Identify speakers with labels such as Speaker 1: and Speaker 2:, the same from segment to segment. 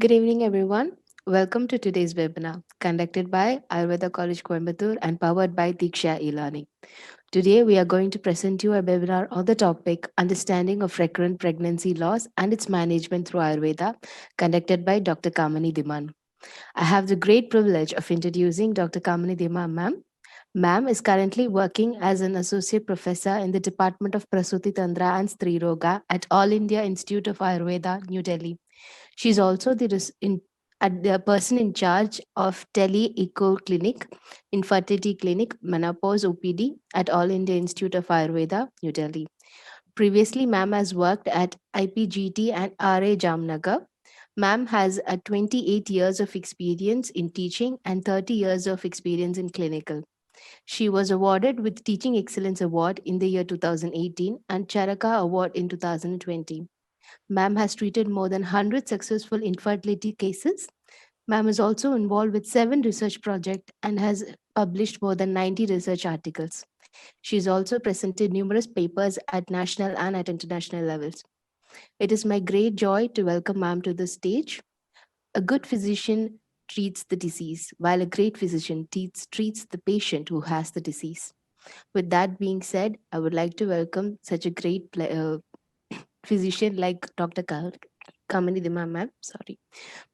Speaker 1: Good evening, everyone. Welcome to today's webinar, conducted by Ayurveda College Coimbatore and powered by Diksha e-learning. Today, we are going to present you a webinar on the topic Understanding of Recurrent Pregnancy Loss and its Management through Ayurveda, conducted by Dr. Kamini Diman. I have the great privilege of introducing Dr. Kamini Diman, ma'am. Ma'am is currently working as an associate professor in the Department of Prasuti Tantra and Stri Roga at All India Institute of Ayurveda, New Delhi. She's also the person in charge of Tele Eco Clinic, Infertility Clinic, Menopause OPD at All India Institute of Ayurveda, New Delhi. Previously, ma'am has worked at IPGT and RA Jamnagar. Ma'am has 28 years of experience in teaching and 30 years of experience in clinical. She was awarded with Teaching Excellence Award in the year 2018 and Charaka Award in 2020. Ma'am has treated more than 100 successful infertility cases. Ma'am is also involved with 7 research projects and has published more than 90 research articles. She has also presented numerous papers at national and at international levels. It is my great joy to welcome Ma'am to the stage. A good physician treats the disease, while a great physician treats the patient who has the disease. With that being said, I would like to welcome such a great physician like Dr. Kamini Dima, ma'am. Sorry.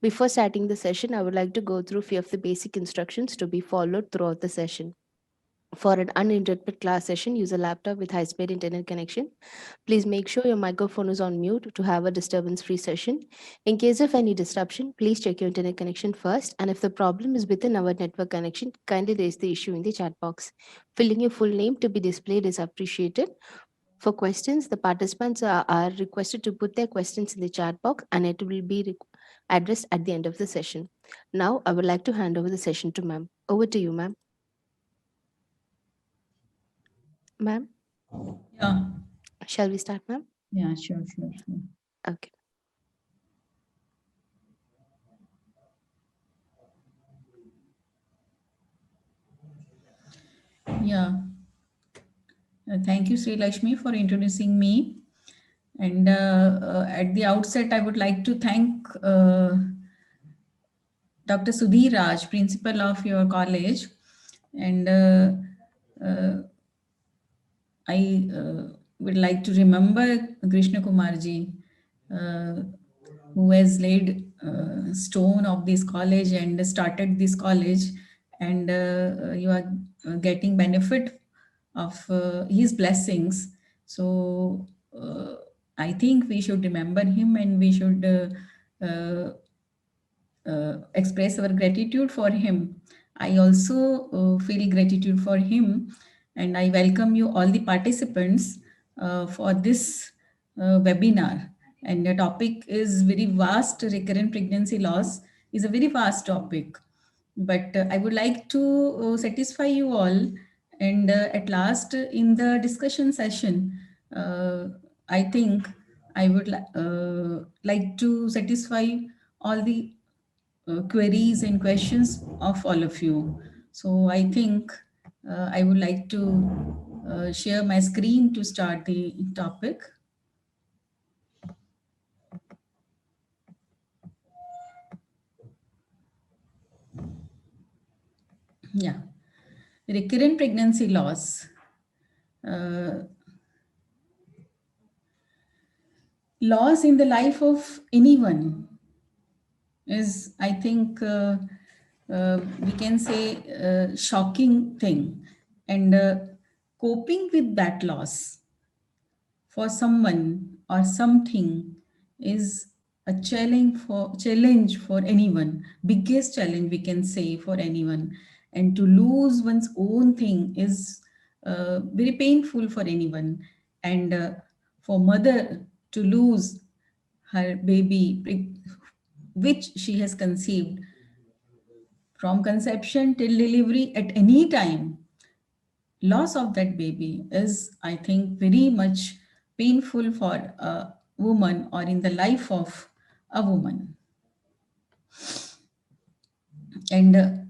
Speaker 1: Before starting the session, I would like to go through few of the basic instructions to be followed throughout the session. For an uninterrupted class session, use a laptop with high-speed internet connection. Please make sure your microphone is on mute to have a disturbance-free session. In case of any disruption, please check your internet connection first. And if the problem is within our network connection, kindly raise the issue in the chat box. Filling your full name to be displayed is appreciated. For questions, the participants are requested to put their questions in the chat box and it will be addressed at the end of the session. Now, I would like to hand over the session to ma'am. Over to you, ma'am. Ma'am,
Speaker 2: Yeah,
Speaker 1: shall we start, ma'am?
Speaker 2: yeah, sure.
Speaker 1: Okay.
Speaker 2: Yeah, thank you, Sri Lakshmi, for introducing me. And at the outset, I would like to thank Dr. Sudhir Raj, principal of your college. And uh, I would like to remember Krishna Kumarji, uh, who has laid stone of this college and started this college, and you are getting benefit of his blessings. So I think we should remember him, and we should express our gratitude for him. I also feel gratitude for him, and I welcome you all the participants for this webinar. And the topic is very vast. Recurrent pregnancy loss is a very vast topic, but I would like to satisfy you all. And at last, in the discussion session, I think I would like to satisfy all the queries and questions of all of you. So I think I would like to share my screen to start the topic. Yeah, recurrent pregnancy loss. Uh, Loss in the life of anyone is, I think, we can say, shocking thing. And coping with that loss for someone or something is a challenge for anyone, biggest challenge we can say for anyone. And to lose one's own thing is very painful for anyone. And for mother to lose her baby which she has conceived, from conception till delivery, at any time, loss of that baby is, I think, very much painful for a woman, or in the life of a woman. And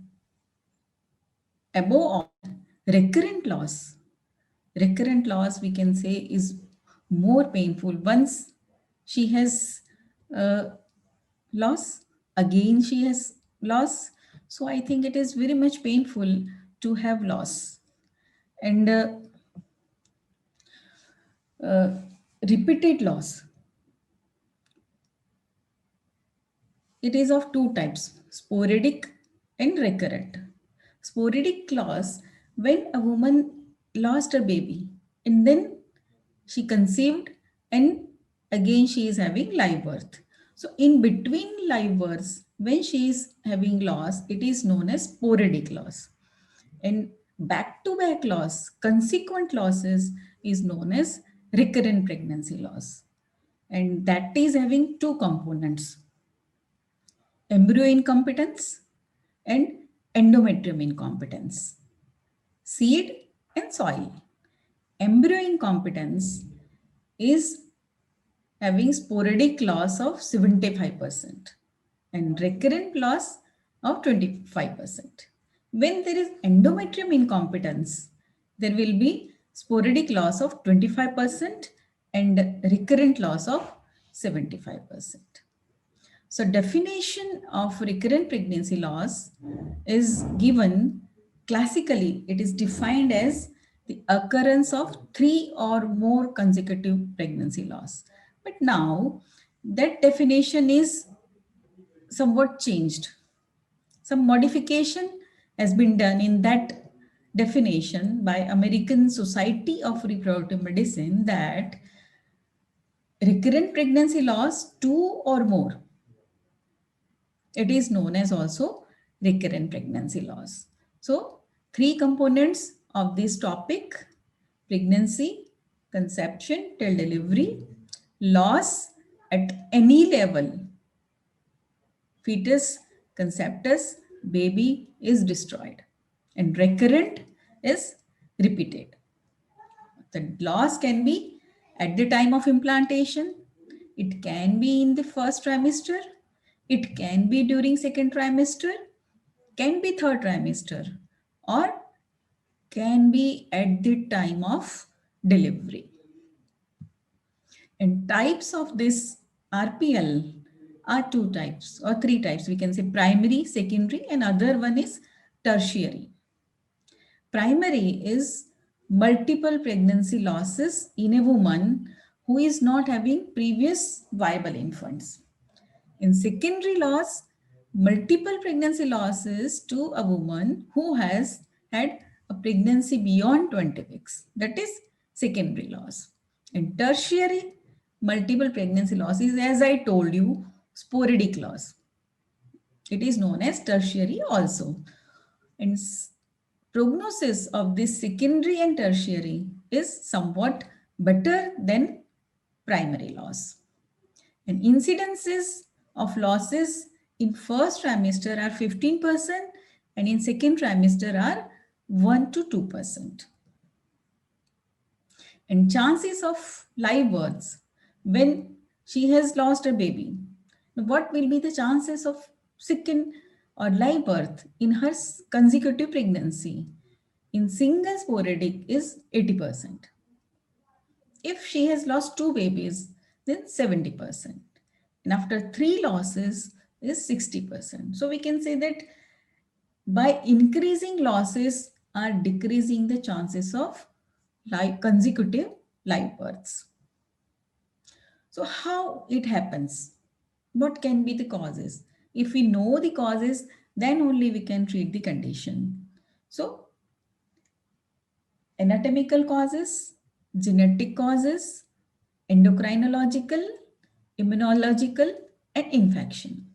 Speaker 2: above all, recurrent loss, recurrent loss, we can say, is more painful. Once she has uh, loss, again she has loss. So I think it is very much painful to have loss. And uh, repeated loss, it is of two types, sporadic and recurrent. Sporadic loss, when a woman lost her baby and then she conceived and again she is having live birth. So in between live births, when she is having loss, it is known as sporadic loss. And back to back loss, consequent losses is known as recurrent pregnancy loss. And that is having two components, embryo incompetence and endometrium incompetence, seed and soil. Embryo incompetence is having sporadic loss of 75% and recurrent loss of 25%. When there is endometrium incompetence, there will be sporadic loss of 25% and recurrent loss of 75%. So definition of recurrent pregnancy loss is given classically. It is defined as the occurrence of 3 or more consecutive pregnancy loss. But now that definition is somewhat changed. Some modification has been done in that definition by American Society of Reproductive Medicine that recurrent pregnancy loss 2 or more, it is known as also recurrent pregnancy loss. So, three components of this topic: pregnancy, conception till delivery, loss at any level, fetus, conceptus, baby is destroyed, and recurrent is repeated. The loss can be at the time of implantation, it can be in the first trimester, it can be during second trimester, can be third trimester, or can be at the time of delivery. And types of this RPL are two types or three types. We can say primary, secondary, and other one is tertiary. Primary is multiple pregnancy losses in a woman who is not having previous viable infants. In secondary loss, multiple pregnancy losses to a woman who has had a pregnancy beyond 20 weeks. That is secondary loss. In tertiary, multiple pregnancy loss is, as I told you, sporadic loss. It is known as tertiary also. And prognosis of this secondary and tertiary is somewhat better than primary loss. And incidences of losses in first trimester are 15% and in second trimester are 1 to 2%. And chances of live births when she has lost a baby. What will be the chances of second or live birth in her consecutive pregnancy? In single sporadic is 80%. If she has lost two babies, then 70%. And after three losses is 60%. So we can say that by increasing losses are decreasing the chances of consecutive live births. So how it happens? What can be the causes? If we know the causes, then only we can treat the condition. So anatomical causes, genetic causes, endocrinological, immunological, and infection.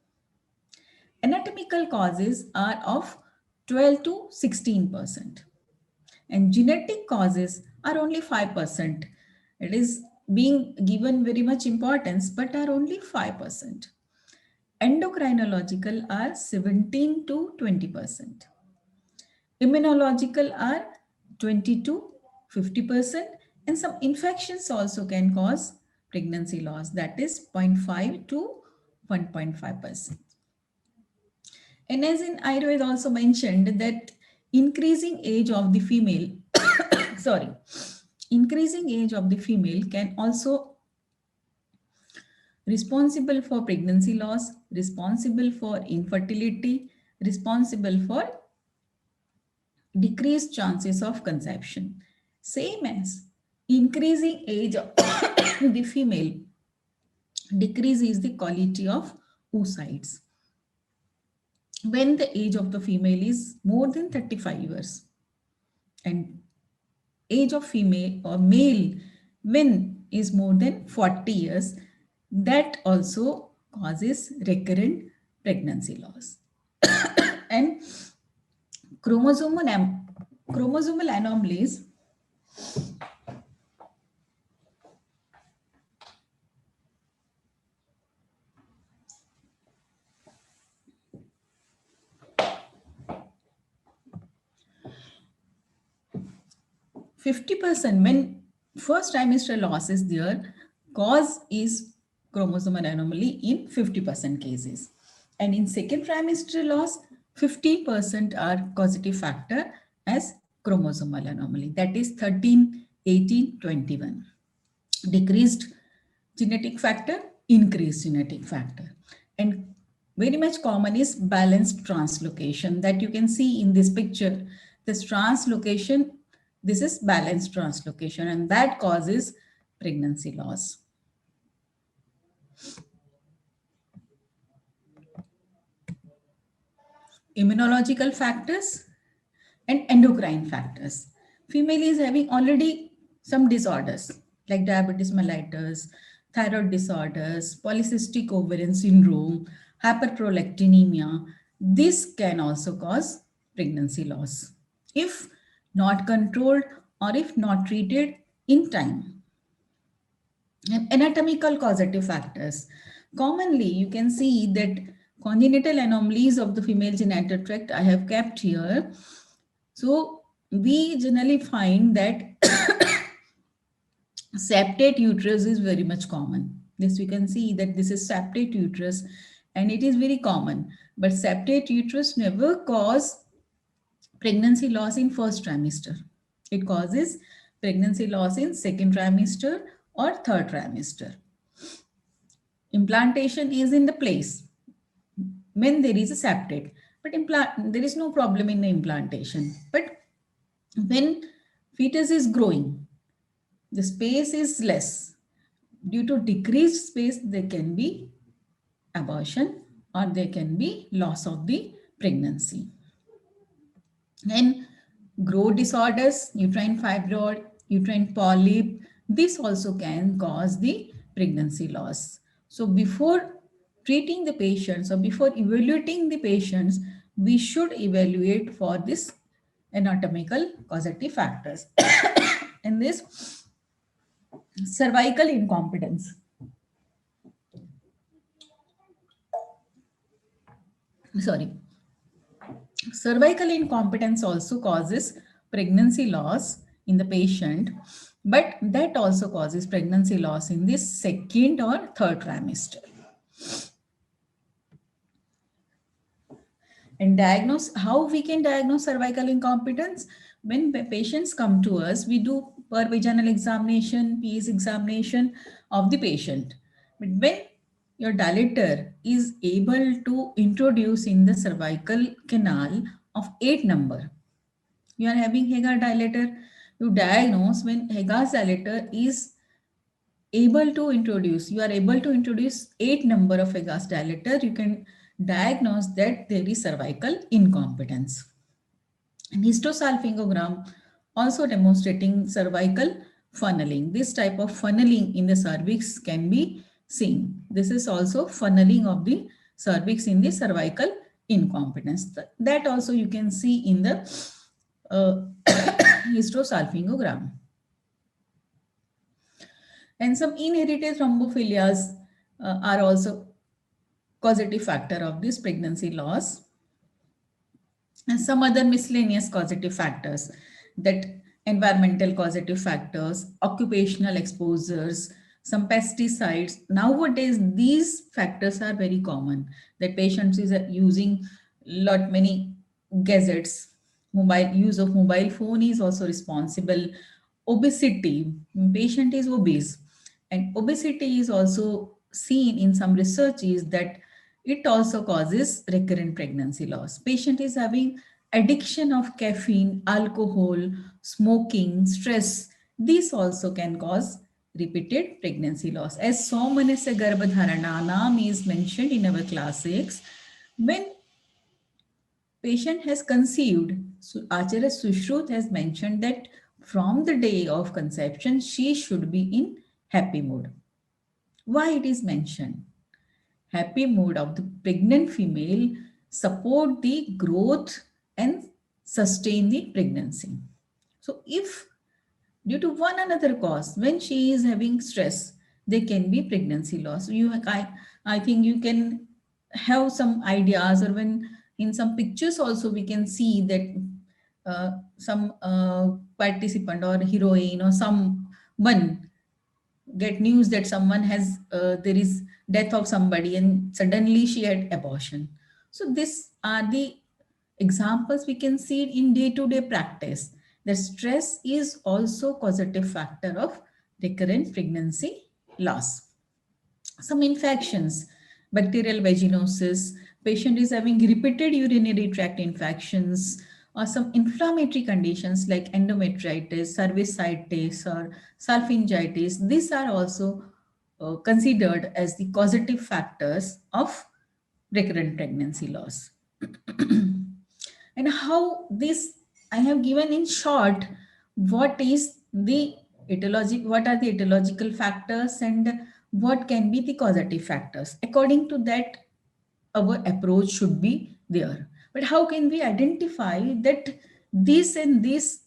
Speaker 2: Anatomical causes are of 12 to 16%, and genetic causes are only 5%. It is being given very much importance, but are only 5%. Endocrinological are 17 to 20%. Immunological are 20 to 50%, and some infections also can cause pregnancy loss, that is 0.5 to 1.5%. And as in Ayurveda also mentioned that increasing age of the female, increasing age of the female can also responsible for pregnancy loss, responsible for infertility, responsible for decreased chances of conception. Same as increasing age of the female decreases the quality of oocytes. When the age of the female is more than 35 years and age of female or male when is more than 40 years, that also causes recurrent pregnancy loss. And chromosomal anomalies 50% when first trimester loss is there, cause is chromosomal anomaly in 50% cases. And in second trimester loss, 50% are causative factor as chromosomal anomaly. That is 13, 18, 21. Decreased genetic factor, increased genetic factor. And very much common is balanced translocation that you can see in this picture. This translocation, this is balanced translocation, and that causes pregnancy loss. Immunological factors and endocrine factors. Female is having already some disorders like diabetes mellitus, thyroid disorders, polycystic ovarian syndrome, hyperprolactinemia. This can also cause pregnancy loss if not controlled or if not treated in time. And anatomical causative factors. Commonly, you can see that congenital anomalies of the female genital tract I have kept here. So we generally find that septate uterus is very much common. This we can see that this is septate uterus and it is very common. But septate uterus never cause pregnancy loss in first trimester. It causes pregnancy loss in second trimester or third trimester. Implantation is in the place when there is a septate, but there is no problem in the implantation. But when fetus is growing, the space is less. Due to decreased space, there can be abortion or there can be loss of the pregnancy. And growth disorders, uterine fibroid, uterine polyp, this also can cause the pregnancy loss. So before treating the patients or before evaluating the patients, we should evaluate for this anatomical causative factors. And this cervical incompetence. Sorry. Cervical incompetence also causes pregnancy loss in the patient, but that also causes pregnancy loss in the second or third trimester. And diagnose, how we can diagnose cervical incompetence? When patients come to us, we do per vaginal examination, PS examination of the patient. But when your dilator is able to introduce in the cervical canal of 8 number, you are having Hagar dilator, you diagnose when Hagar's dilator is able to introduce, you are able to introduce 8 number of Hagar's dilator, you can diagnose that there is cervical incompetence. And histosalpingogram also demonstrating cervical funneling. This type of funneling in the cervix can be seen. This is also funneling of the cervix in the cervical incompetence. That also you can see in the histosalpingogram. And some inherited thrombophilias are also causative factor of this pregnancy loss. And some other miscellaneous causative factors, that environmental causative factors, occupational exposures, some pesticides. Nowadays, these factors are very common, that patients is using lot many gadgets. Mobile use of mobile phone is also responsible. Obesity, patient is obese, and obesity is also seen in some research is that it also causes recurrent pregnancy loss. Patient is having addiction of caffeine, alcohol, smoking, stress. This also can cause repeated pregnancy loss. As Somane se Garbhadharana name is mentioned in our class 6, when patient has conceived, so Acharya Sushruth has mentioned that from the day of conception, she should be in happy mood. Why it is mentioned? Happy mood of the pregnant female support the growth and sustain the pregnancy. So if due to one another cause, when she is having stress, there can be pregnancy loss. I think you can have some ideas, or when in some pictures also we can see that some participant or heroine or someone get news that someone has there is death of somebody and suddenly she had abortion. So these are the examples we can see in day-to-day practice. The stress is also causative factor of recurrent pregnancy loss. Some infections, bacterial vaginosis, patient is having repeated urinary tract infections, or some inflammatory conditions like endometritis, cervicitis, or salpingitis. These are also considered as the causative factors of recurrent pregnancy loss. And how this I have given in short what is the what are the etiological factors and what can be the causative factors. According to that, our approach should be there. But how can we identify that this and this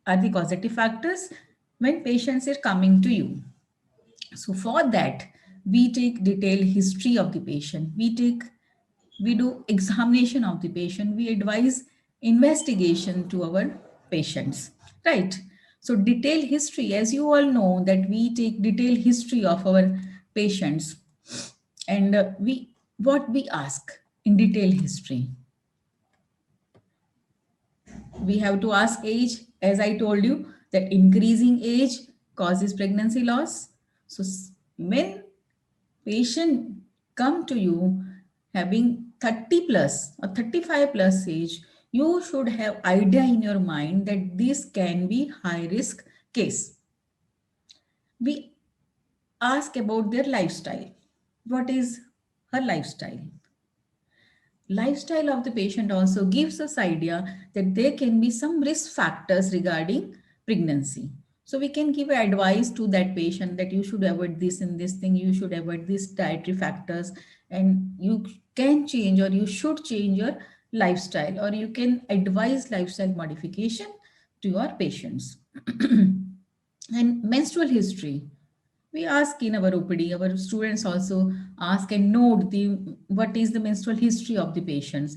Speaker 2: are the causative factors when patients are coming to you? So for that, we take detailed history of the patient. We do examination of the patient. We advise investigation to our patients, right? So detailed history, as you all know, that we take detailed history of our patients, and we what we ask in detailed history, we have to ask age. As I told you, that increasing age causes pregnancy loss. So when patient come to you having 30 plus or 35 plus age, you should have idea in your mind that this can be high risk case. We ask about their lifestyle. What is her lifestyle? Lifestyle of the patient also gives us idea that there can be some risk factors regarding pregnancy. So we can give advice to that patient that you should avoid this and this thing, you should avoid these dietary factors, and you can change or you should change your lifestyle, or you can advise lifestyle modification to your patients. And menstrual history, we ask in our OPD, our students also ask and note the what is the menstrual history of the patients.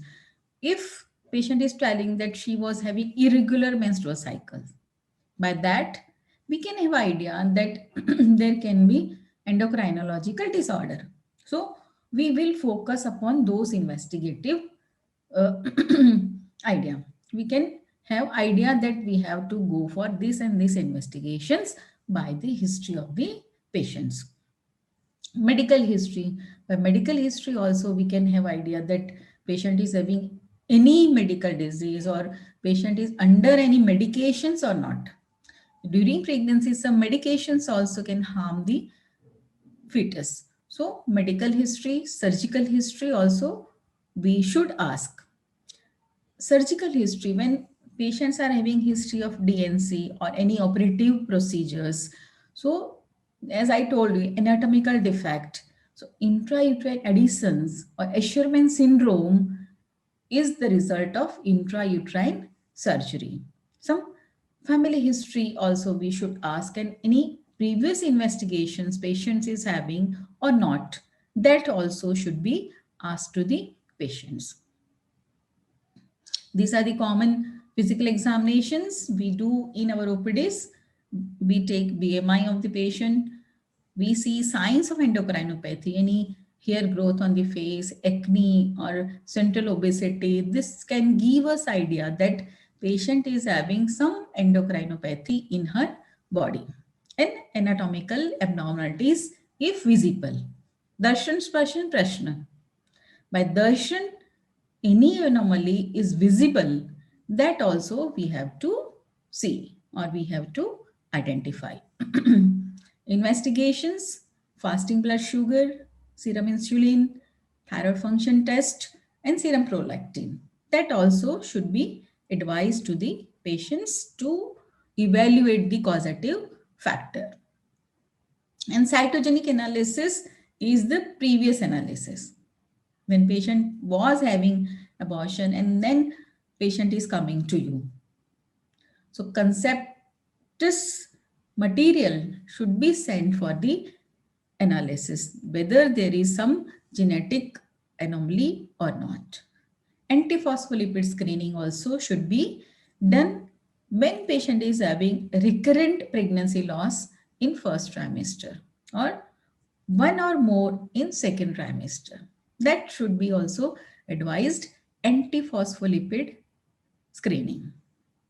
Speaker 2: If patient is telling that she was having irregular menstrual cycles, by that we can have idea that there can be endocrinological disorder. So we will focus upon those investigative uh, idea. We can have idea that we have to go for this and this investigations by the history of the patients. Medical history, by medical history also we can have idea that patient is having any medical disease or patient is under any medications or not. During pregnancy, some medications also can harm the fetus. So medical history, surgical history also we should ask. Surgical history, when patients are having history of DNC or any operative procedures. So as I told you, anatomical defect. So intrauterine adhesions or Asherman syndrome is the result of intrauterine surgery. Some family history also we should ask, and any previous investigations patients is having or not, that also should be asked to the patients. These are the common physical examinations we do in our OPDs. We take BMI of the patient. We see signs of endocrinopathy, any hair growth on the face, acne, or central obesity. This can give us idea that patient is having some endocrinopathy in her body. And anatomical abnormalities if visible. Darshan, Sparshan, Prashna. By darshan, any anomaly is visible, that also we have to see or we have to identify. Investigations, fasting blood sugar, serum insulin, thyroid function test, and serum prolactin. That also should be advised to the patients to evaluate the causative factor. And cytogenic analysis is the previous analysis when patient was having abortion and then patient is coming to you. So conceptus material should be sent for the analysis whether there is some genetic anomaly or not. Antiphospholipid screening also should be done when patient is having recurrent pregnancy loss in first trimester or one or more in second trimester. That should be also advised antiphospholipid screening.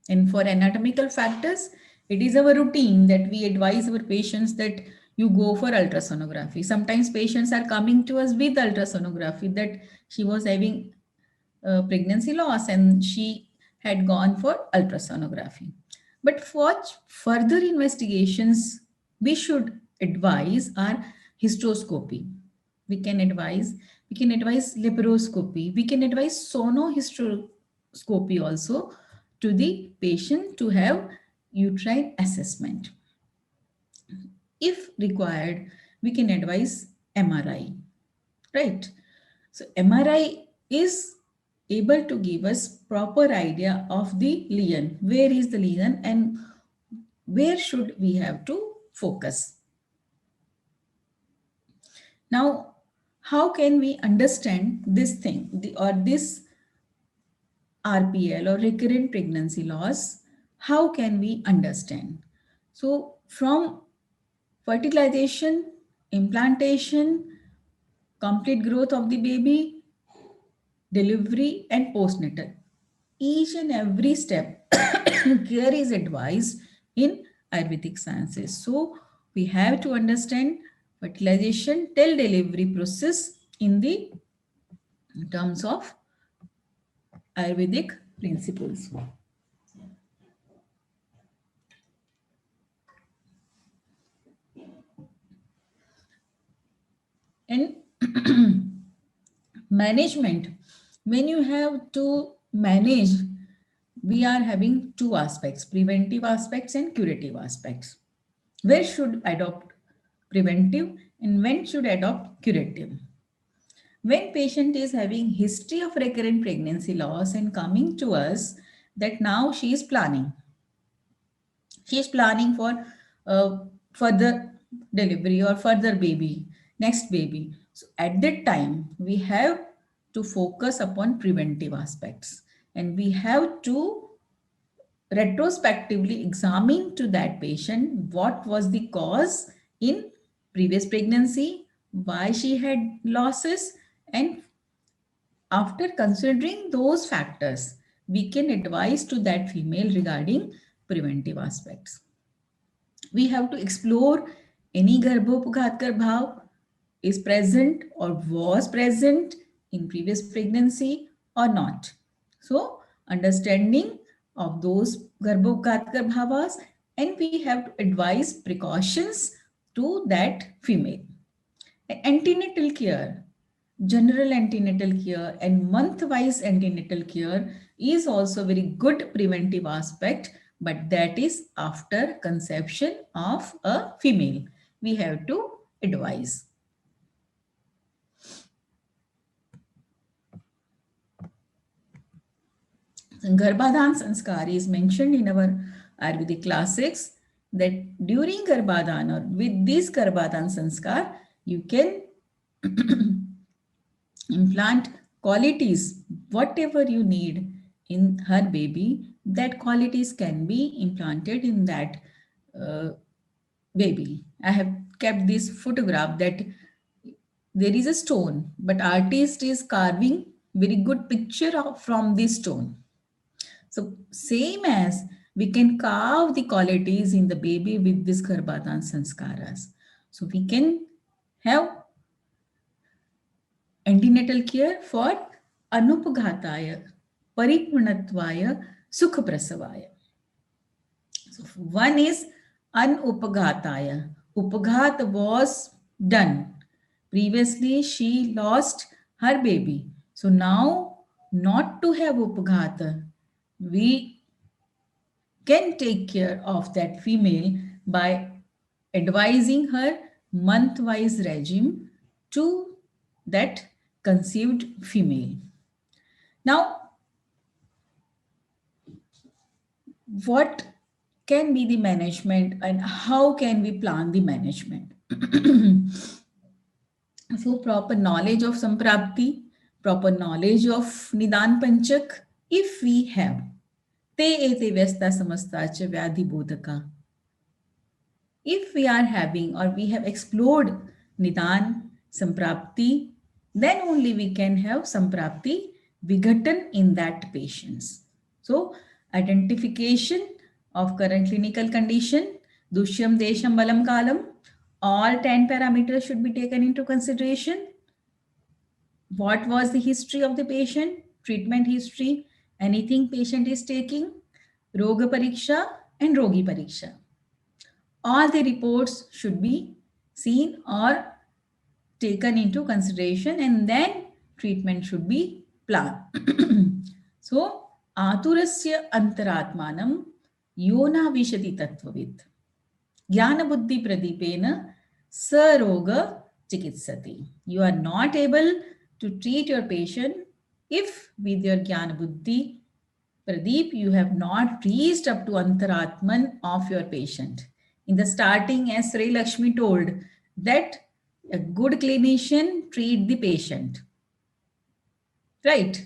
Speaker 2: And for anatomical factors, it is our routine that we advise our patients that you go for ultrasonography. Sometimes patients are coming to us with ultrasonography that she was having pregnancy loss and she had gone for ultrasonography. But for further investigations, we should advise our hysteroscopy. We can advise, we can advise laparoscopy, we can advise sonohysteroscopy also to the patient to have uterine assessment. If required, we can advise MRI, right? So MRI is able to give us proper idea of the lesion. Where is the lesion and where should we have to focus? Now, how can we understand this thing or this RPL or recurrent pregnancy loss? How can we understand? So from fertilization, implantation, complete growth of the baby, delivery and postnatal, each and every step care is advised in Ayurvedic sciences. So we have to understand fertilization till delivery process in the terms of Ayurvedic principles. And management, when you have to manage, we are having two aspects, preventive aspects and curative aspects. Where should adopt preventive and when should adopt curative? When patient is having history of recurrent pregnancy loss and coming to us that now she is planning for further delivery or further baby, next baby. So at that time, we have to focus upon preventive aspects and we have to retrospectively examine to that patient what was the cause in previous pregnancy, why she had losses, and after considering those factors, we can advise to that female regarding preventive aspects. We have to explore any Garbhopughat Garbhav is present or was present in previous pregnancy or not. So, understanding of those Garbhopughat Garbhavas, and we have to advise precautions to that female. Antenatal care, general antenatal care and month-wise antenatal care is also very good preventive aspect, but that is after conception of a female. We have to advise. Garbhadhan Sanskar is mentioned in our Ayurvedic classics that during Garbhadhan or with this Garbhadhan Sanskar, you can implant qualities, whatever you need in her baby, that qualities can be implanted in that uh, baby. I have kept this photograph that there is a stone, but artist is carving very good picture from this stone. So same as we can carve the qualities in the baby with this Garbhadhan sanskaras. So we can have antenatal care for anupghataya paripunatwaya sukhaprasavaya. So one is anupghataya. Upghat was done. Previously, she lost her baby. So now, not to have upghata, we can take care of that female by advising her month-wise regime to that conceived female. Now, what can be the management and how can we plan the management? So proper knowledge of Samprapti, proper knowledge of Nidan Panchak, if we have, te ete vyasta samasta cha vyadhi bodhaka. If we are having or we have explored Nidan Samprapti, then only we can have Samprapti Vigatan in that patients. So identification of current clinical condition, Dushyam Desham Balam Kalam, all 10 parameters should be taken into consideration. What was the history of the patient, treatment history, anything patient is taking, Roga Pariksha and Rogi Pariksha. All the reports should be seen or taken into consideration and then treatment should be planned. So, Aturasya Antaratmanam Yona Vishati Tattvavid Jnana Buddhi Pradipena Saroga Chikitsati. You are not able to treat your patient if with your Jnana Buddhi Pradeep, you have not reached up to Antaratman of your patient. In the starting, as Sri Lakshmi told, that a good clinician treat the patient. Right?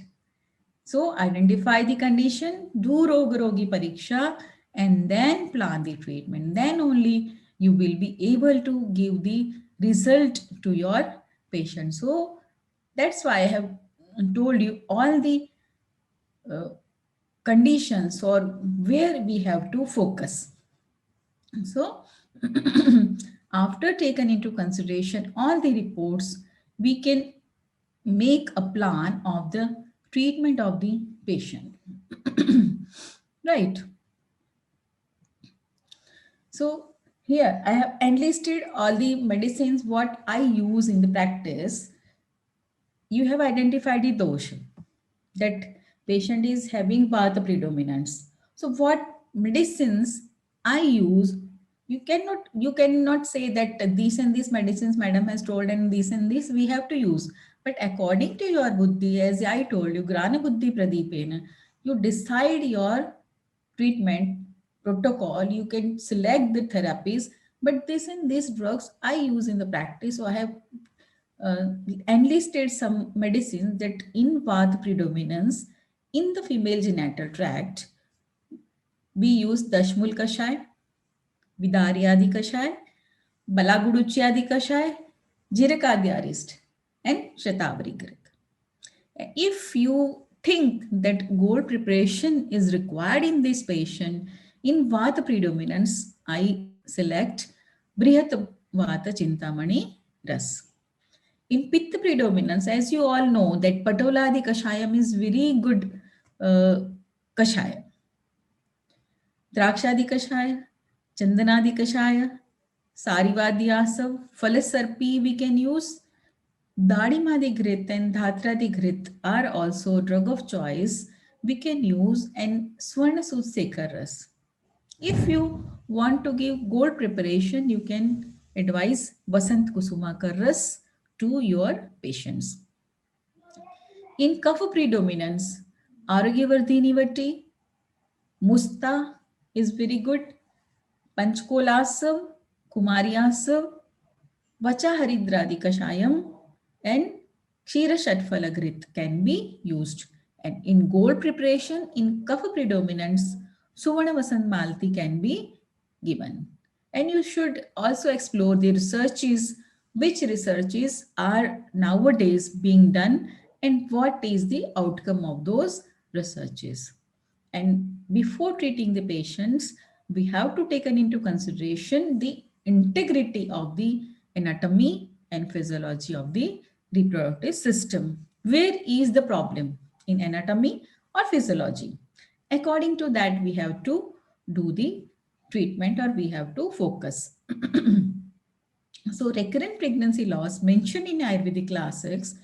Speaker 2: So identify the condition, do Rogi Pariksha, and then plan the treatment. Then only you will be able to give the result to your patient. So that's why I have told you all the uh, conditions or where we have to focus. So after taken into consideration all the reports, we can make a plan of the treatment of the patient. Right. So here I have enlisted all the medicines what I use in the practice. You have identified the dosha that patient is having vata predominance. So what medicines I use, you cannot say that these and these medicines madam has told and this and this we have to use. But according to your buddhi, as I told you, grana buddhi pradipena, you decide your treatment protocol, you can select the therapies, but this and these drugs I use in the practice. So I have uh, enlisted some medicines that in Vata predominance in the female genital tract. We use Dashmul Kashay, Vidaryadi Kashay, Balaguduchyadi Kashay, Jirakadyarist, and Shatavari. If you think that gold preparation is required in this patient, in Vata predominance, I select Brihat Vata Chintamani Ras. In Pitta predominance, as you all know, that Patoladi Kashayam is very good Kashaya. Drakshadi Kashaya, Chandanadi Kashaya, Sarivadi Asav, Falasarpi we can use. Dadimadi Grit and Dhatradi Grit are also drug of choice we can use, and Swarna Sekar Ras. If you want to give gold preparation, you can advise Basant Kusuma Ras to your patients. In Kapha predominance, Aragivardhini Vati, Musta is very good, Panchkolasav, Kumariasav, Vacha Haridradi Kashayam, and Kshira Shatfalagrit can be used. And in gold preparation, in Kapha predominance, Suvana Vasant Malti can be given. And you should also explore the researches, which researches are nowadays being done and what is the outcome of those researches. And before treating the patients, we have to take into consideration the integrity of the anatomy and physiology of the reproductive system. Where is the problem? In anatomy or physiology? According to that, we have to do the treatment or we have to focus. So, recurrent pregnancy loss mentioned in Ayurvedic classics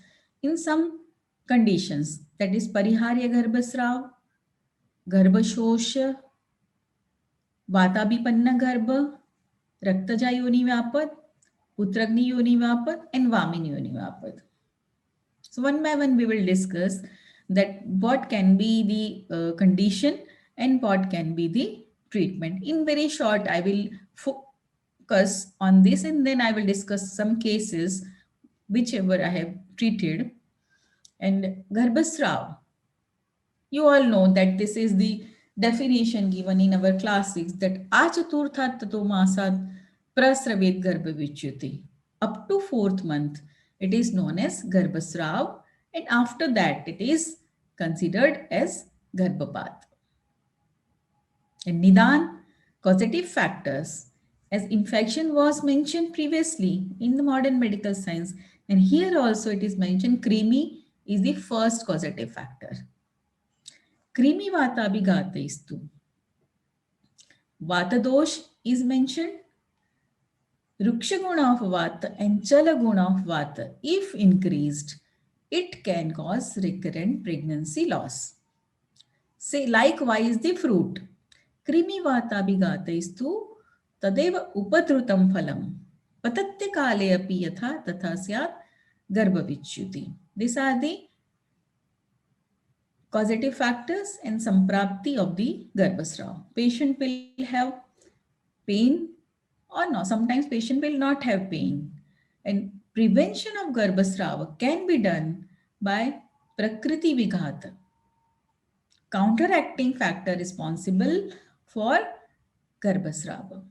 Speaker 2: in some conditions, that is Pariharya Garbhasrav, Garbhashosh, Vatabipanna Garbha, Raktaja Yoni Vyapat, Putragni Yoni Vyapat, and Vamini Yoni Vyapat. So one by one we will discuss that what can be the condition and what can be the treatment. In very short, I will focus on this and then I will discuss some cases whichever I have treated. And Garbhasrav, you all know that this is the definition given in our classics that Achaturthat Tato Masad Prasravet Garbhavichyuti. Up to fourth month, it is known as Garbhasrav, and after that, it is considered as Garbhapat. And Nidan, causative factors, as infection was mentioned previously in the modern medical science, and here also it is mentioned Krimi is the first causative factor. Krimi Vata Abhigata istu. Vata dosh is mentioned. Ruksha guna of Vata and Chala guna of Vata, if increased, it can cause recurrent pregnancy loss. Say likewise the fruit. Krimi Vata Abhigata istu tadeva upatrutam phalam. Patatya kale api yatha tatha syat garbhavichyuti. These are the causative factors and samprapti of the Garbhasrav. Patient will have pain or no, sometimes patient will not have pain. And prevention of Garbhasrava can be done by Prakriti Vighata, counteracting factor responsible for Garbhasrava,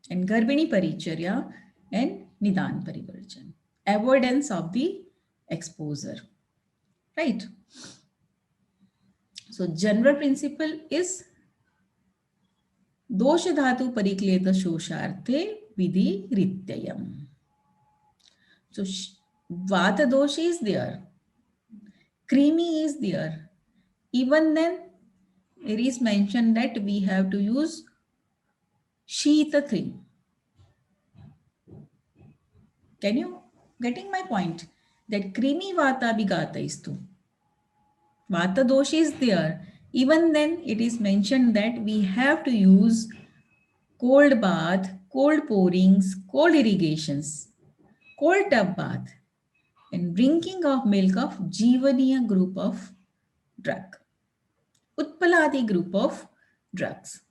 Speaker 2: and Garbhini Paricharya and Nidan Parivarjan, avoidance of the exposure, right? So general principle is दोष धातु परिक्लेद शोषार्थे विधि रित्ययम. So vata dosh is there, krimi is there. Even then, it is mentioned that we have to use shita thing. Can you getting my point? That krimi vata bigata istu. Vata dosh is there. Even then, it is mentioned that we have to use cold bath, cold pourings, cold irrigations, cold tub bath, and drinking of milk of Jivaniya group of drug, Utpaladi group of drugs.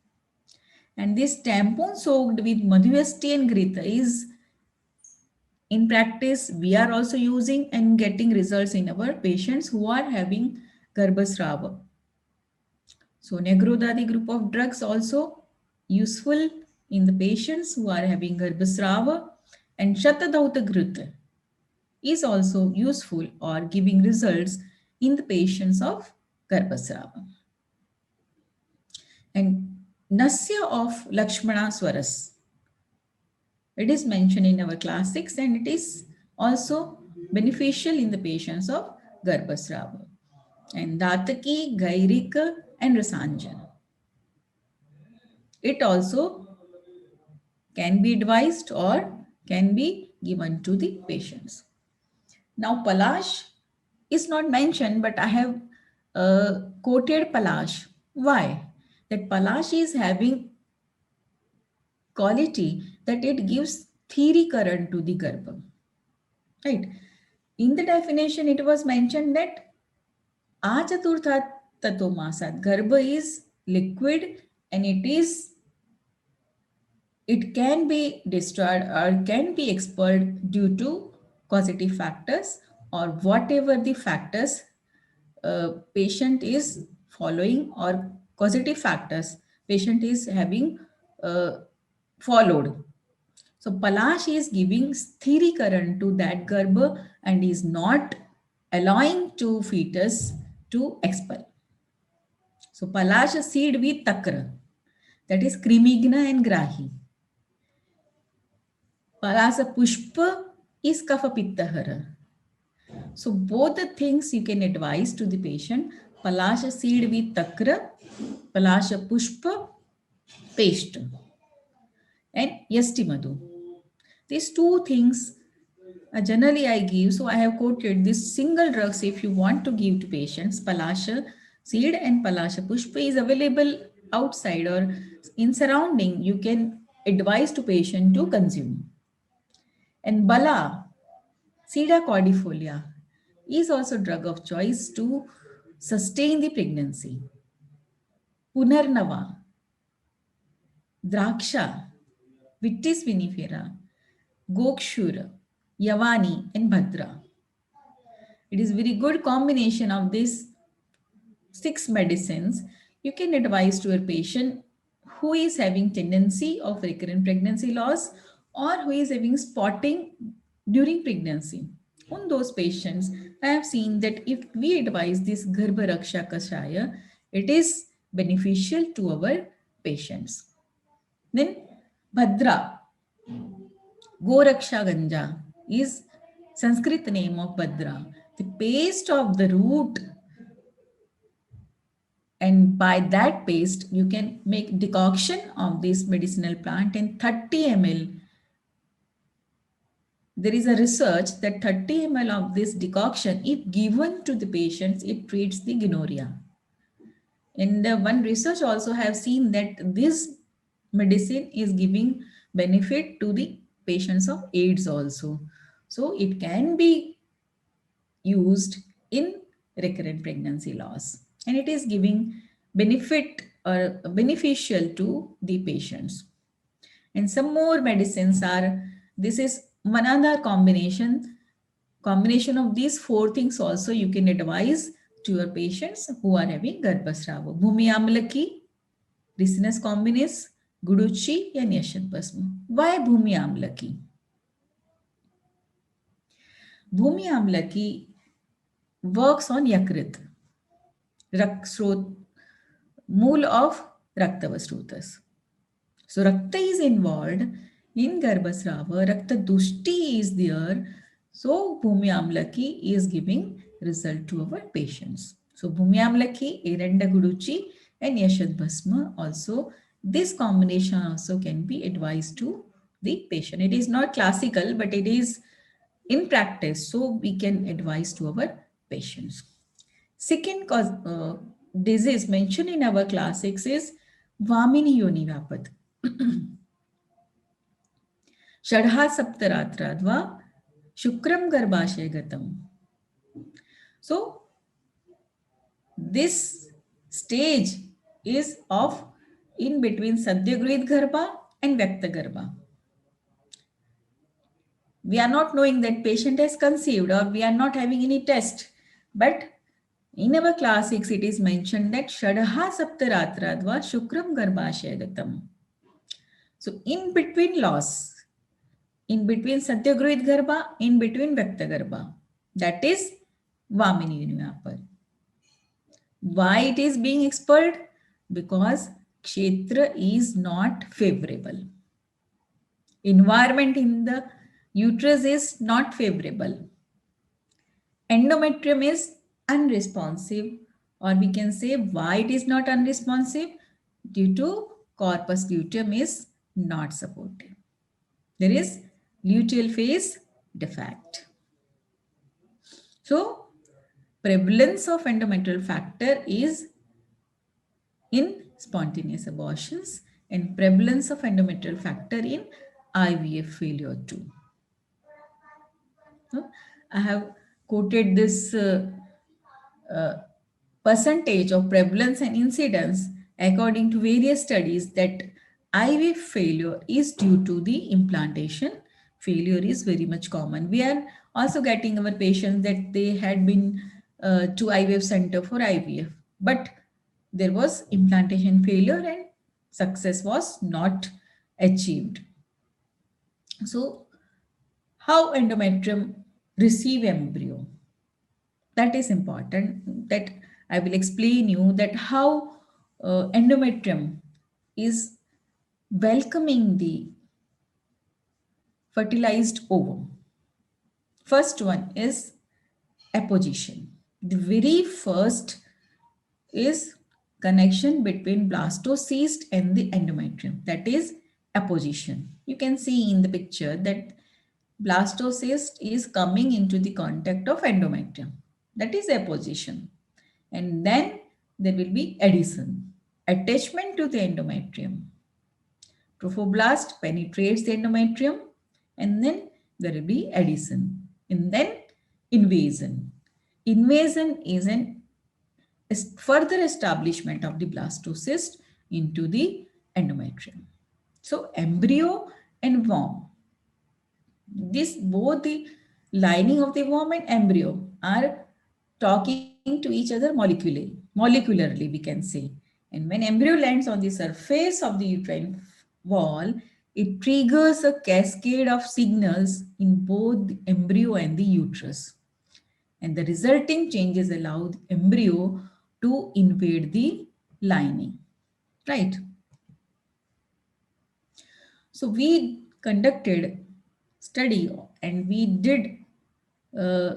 Speaker 2: And this tampon soaked with Madhuvasti and Grita is in practice we are also using and getting results in our patients who are having Garbhasrava. So Negrodadi group of drugs also useful in the patients who are having Garbhasrava, and Shatadauta Grita is also useful or giving results in the patients of Garbhasrava. And Nasya of Lakshmana Swaras. It is mentioned in our classics and it is also beneficial in the patients of Garbhasrava. And Dataki, Gairika, and Rasanjana. It also can be advised or can be given to the patients. Now, Palash is not mentioned, but I have quoted Palash. Why? That Palash is having quality that it gives theory current to the Garbha. Right? In the definition, it was mentioned that Achaturthat Tato Masat. Garbha is liquid and it can be destroyed or can be expelled due to causative factors or whatever the factors patient is following or causative factors patient is having followed. So Palash is giving theory current to that garbha and is not allowing to fetus to expel. So Palash seed with takra, that is Krimigna and Grahi. Palasa Pushpa is Kafa Pittahara. So both the things you can advise to the patient: Palasha seed with takra, Palasha pushpa paste, and Yasti Madhu. These two things generally I give. So I have quoted this single drugs if you want to give to patients. Palasha seed and Palasha pushpa is available outside or in surrounding. You can advise to patient to consume. And Bala, Sida cordifolia, is also drug of choice to sustain the pregnancy. Punarnava, Draksha, Vitis vinifera, Gokshura, Yavani, and Bhadra. It is very good combination of these 6 medicines. You can advise to a patient who is having tendency of recurrent pregnancy loss or who is having spotting during pregnancy. On those patients, I have seen that if we advise this Garbha Raksha Kashaya, it is beneficial to our patients. Then Bhadra, Goraksha Ganja is Sanskrit name of Bhadra. The paste of the root, and by that paste you can make decoction of this medicinal plant in 30 ml. There is a research that 30 ml of this decoction, if given to the patients, it treats the gonorrhea. And one research also have seen that this medicine is giving benefit to the patients of AIDS also. So it can be used in recurrent pregnancy loss, and it is giving benefit or beneficial to the patients. And some more medicines are, this is one other combination of these 4 things also you can advise to your patients who are having Garbhasrava. Bhumi Amlaki, Ricinus communis, Guduchi, and Yashat Basma. Why Bhumi Amlaki? Bhumi Amlaki works on Yakrit, mool of Raktavasrutas. So Rakta is involved in Garbhasrava, Rakta Dushti is there. So Bhumi Amlaki is giving result to our patients. So Bhumi Amlaki, Eranda Guduchi, and Yashad Bhasma also, this combination also can be advised to the patient. It is not classical, but it is in practice. So we can advise to our patients. Second cause, disease mentioned in our classics is Vamini Yoni Vapat. Shadha Saptaratradva Shukram Garbhashay Gatam. So this stage is of in between Sadyagrit Garbha and Vyakta Garbha. We are not knowing that patient has conceived, or we are not having any test, but in our classics it is mentioned that Shadha Saptaratradva Shukram Garbhashay Gatam. So in between loss, in between Satyagrit Garbha, in between Vyakta Garbha, that is Vamini Yunivapar. Why it is being expelled? Because Kshetra is not favorable. Environment in the uterus is not favorable. Endometrium is unresponsive, or we can say why it is not unresponsive? Due to corpus luteum is not supportive. There is luteal phase defect. So prevalence of endometrial factor is in spontaneous abortions, and prevalence of endometrial factor in IVF failure too. I have quoted this percentage of prevalence and incidence according to various studies that IVF failure is due to the implantation. Failure is very much common. We are also getting our patients that they had been to IVF center for IVF, but there was implantation failure and success was not achieved. So how endometrium receive embryo? That is important, that I will explain you that how endometrium is welcoming the fertilized ovum. First one is apposition. The very first is connection between blastocyst and the endometrium, that is apposition. You can see in the picture that blastocyst is coming into the contact of endometrium, that is apposition. And then there will be adhesion, attachment to the endometrium. Trophoblast penetrates the endometrium, and then there will be adhesion, and then invasion. Invasion is an further establishment of the blastocyst into the endometrium. So embryo and worm, this both the lining of the worm and embryo are talking to each other molecularly we can say. And when embryo lands on the surface of the uterine wall, it triggers a cascade of signals in both the embryo and the uterus. And the resulting changes allow the embryo to invade the lining, right? So we conducted study and uh,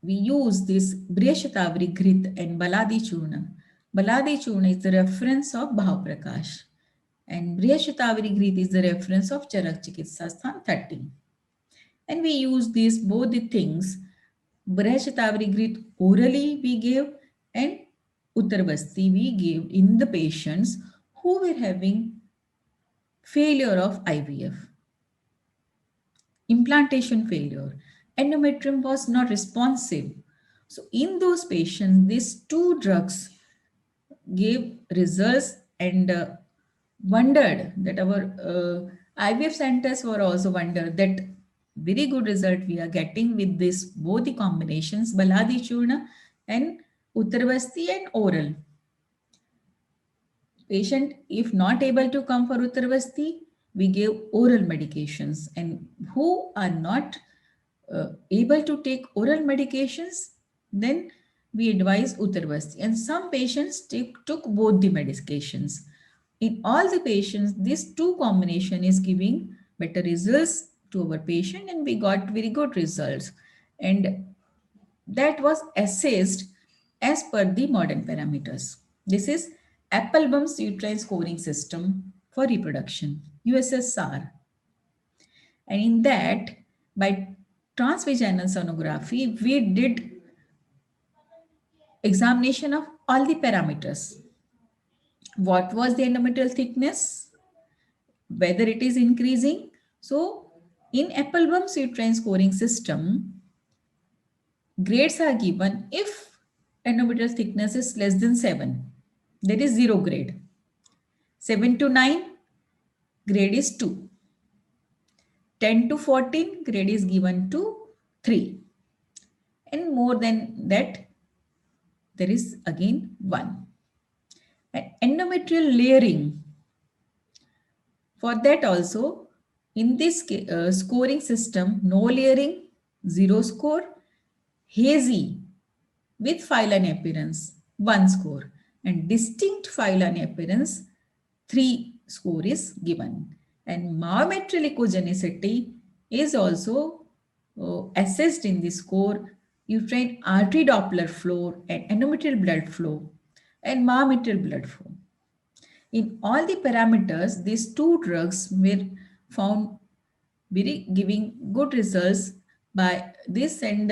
Speaker 2: we use this Brihashatavari Grit and Baladi Churna. Baladi Churna is the reference of Bhav Prakash and Brihashatavari Grit is the reference of Charak Chikitsa Sthan 13. And we use these both the things. Brihashatavari Grit orally we gave and Uttarvasti we gave in the patients who were having failure of IVF, implantation failure. Endometrium was not responsive. So in those patients, these two drugs gave results and wondered that our IVF centers were also wondered that very good result we are getting with this both the combinations Baladi Churna and Uttarvasti and oral. Patient, if not able to come for Uttarvasti, we gave oral medications. And who are not able to take oral medications, then we advise Uttarvasti. And some patients took both the medications. In all the patients, this two combination is giving better results to our patient and we got very good results. And that was assessed as per the modern parameters. This is Applebaum's uterine scoring system for reproduction, USSR. And in that, by transvaginal sonography, we did examination of all the parameters. What was the endometrial thickness? Whether it is increasing. So, in Applebaum's uterine scoring system, grades are given if endometrial thickness is less than 7. There is 0 grade. 7 to 9, grade is 2. 10 to 14, grade is given to 3. And more than that, there is again 1. And endometrial layering, for that also, in this scoring system, no layering, 0 score, hazy with phyline appearance, 1 score, and distinct phyline appearance, 3 score is given. And myometrial echogenicity is also assessed in the score, uterine artery Doppler flow and endometrial blood flow and myometrial blood flow. In all the parameters, these two drugs were found very giving good results by this and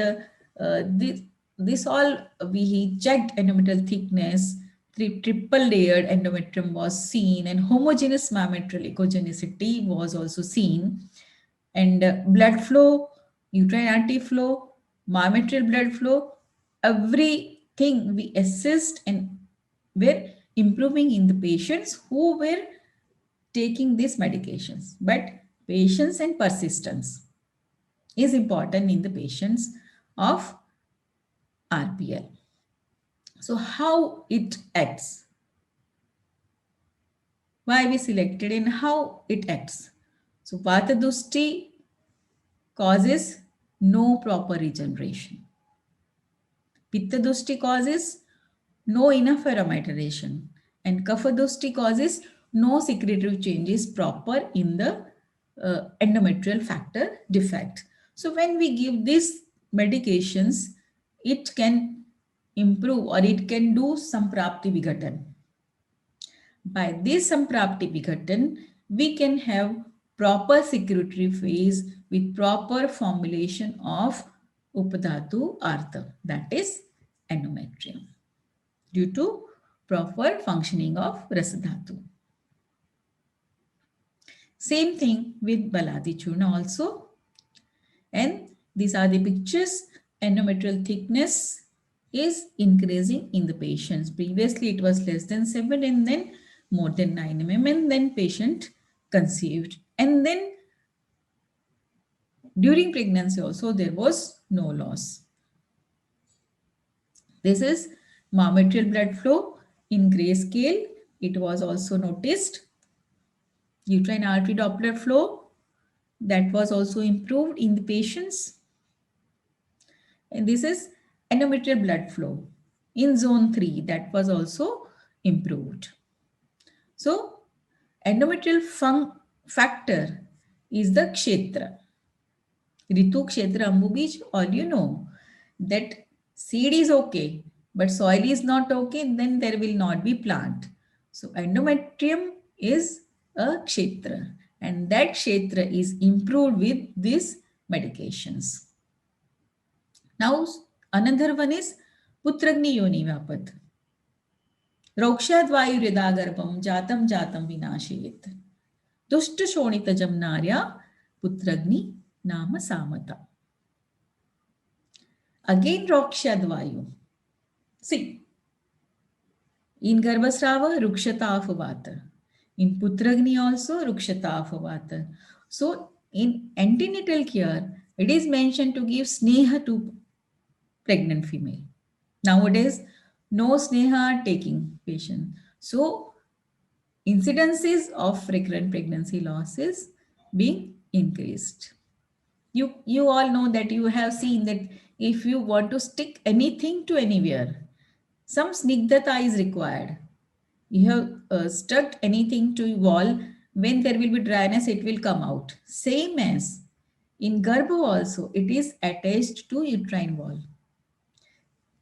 Speaker 2: this all we checked endometrial thickness, triple layered endometrium was seen and homogeneous myometrial echogenicity was also seen and blood flow, uterine artery flow, myometrial blood flow, everything we assessed and were improving in the patients who were taking these medications. But patience and persistence is important in the patients of RPL. So how it acts? Why we selected and how it acts? So Vata causes no proper regeneration. Pitta causes no enough aromatization. And Kapha causes no secretory changes proper in the endometrial factor defect. So when we give this medications, it can improve or it can do samprapti vigatan. By this samprapti vigatan, we can have proper secretory phase with proper formulation of upadhatu artha, that is endometrium, due to proper functioning of rasadhatu. Same thing with baladi churna also. And these are the pictures. Endometrial thickness is increasing in the patients. Previously, it was less than 7 and then more than 9 mm, and then patient conceived. And then during pregnancy also, there was no loss. This is myometrial blood flow in grayscale. It was also noticed. Uterine artery Doppler flow, that was also improved in the patients. And this is endometrial blood flow in zone 3, that was also improved. So endometrial factor is the kshetra. Ritu kshetra ambubij, all you know that seed is okay, but soil is not okay, then there will not be plant. So endometrium is a kshetra, and that kshetra is improved with these medications. Now, another one is Putragni Yoni Vapad. Rokshad Vayu Jatam Jatam Vinashayet. Dushta Shonita Jamnarya Putragni Nama Samata. Again, Rokshad Vayu. See, in Garbhasrava, Rukshata Vata. In Putragni also, Rukshata Vata. So, in antenatal care, it is mentioned to give Sneha to pregnant female. Nowadays, no sneha taking patient. So, incidences of recurrent pregnancy loss is being increased. You all know that you have seen that if you want to stick anything to anywhere, some snigdhata is required. You have stuck anything to wall, when there will be dryness, it will come out. Same as in Garbha also, it is attached to uterine wall.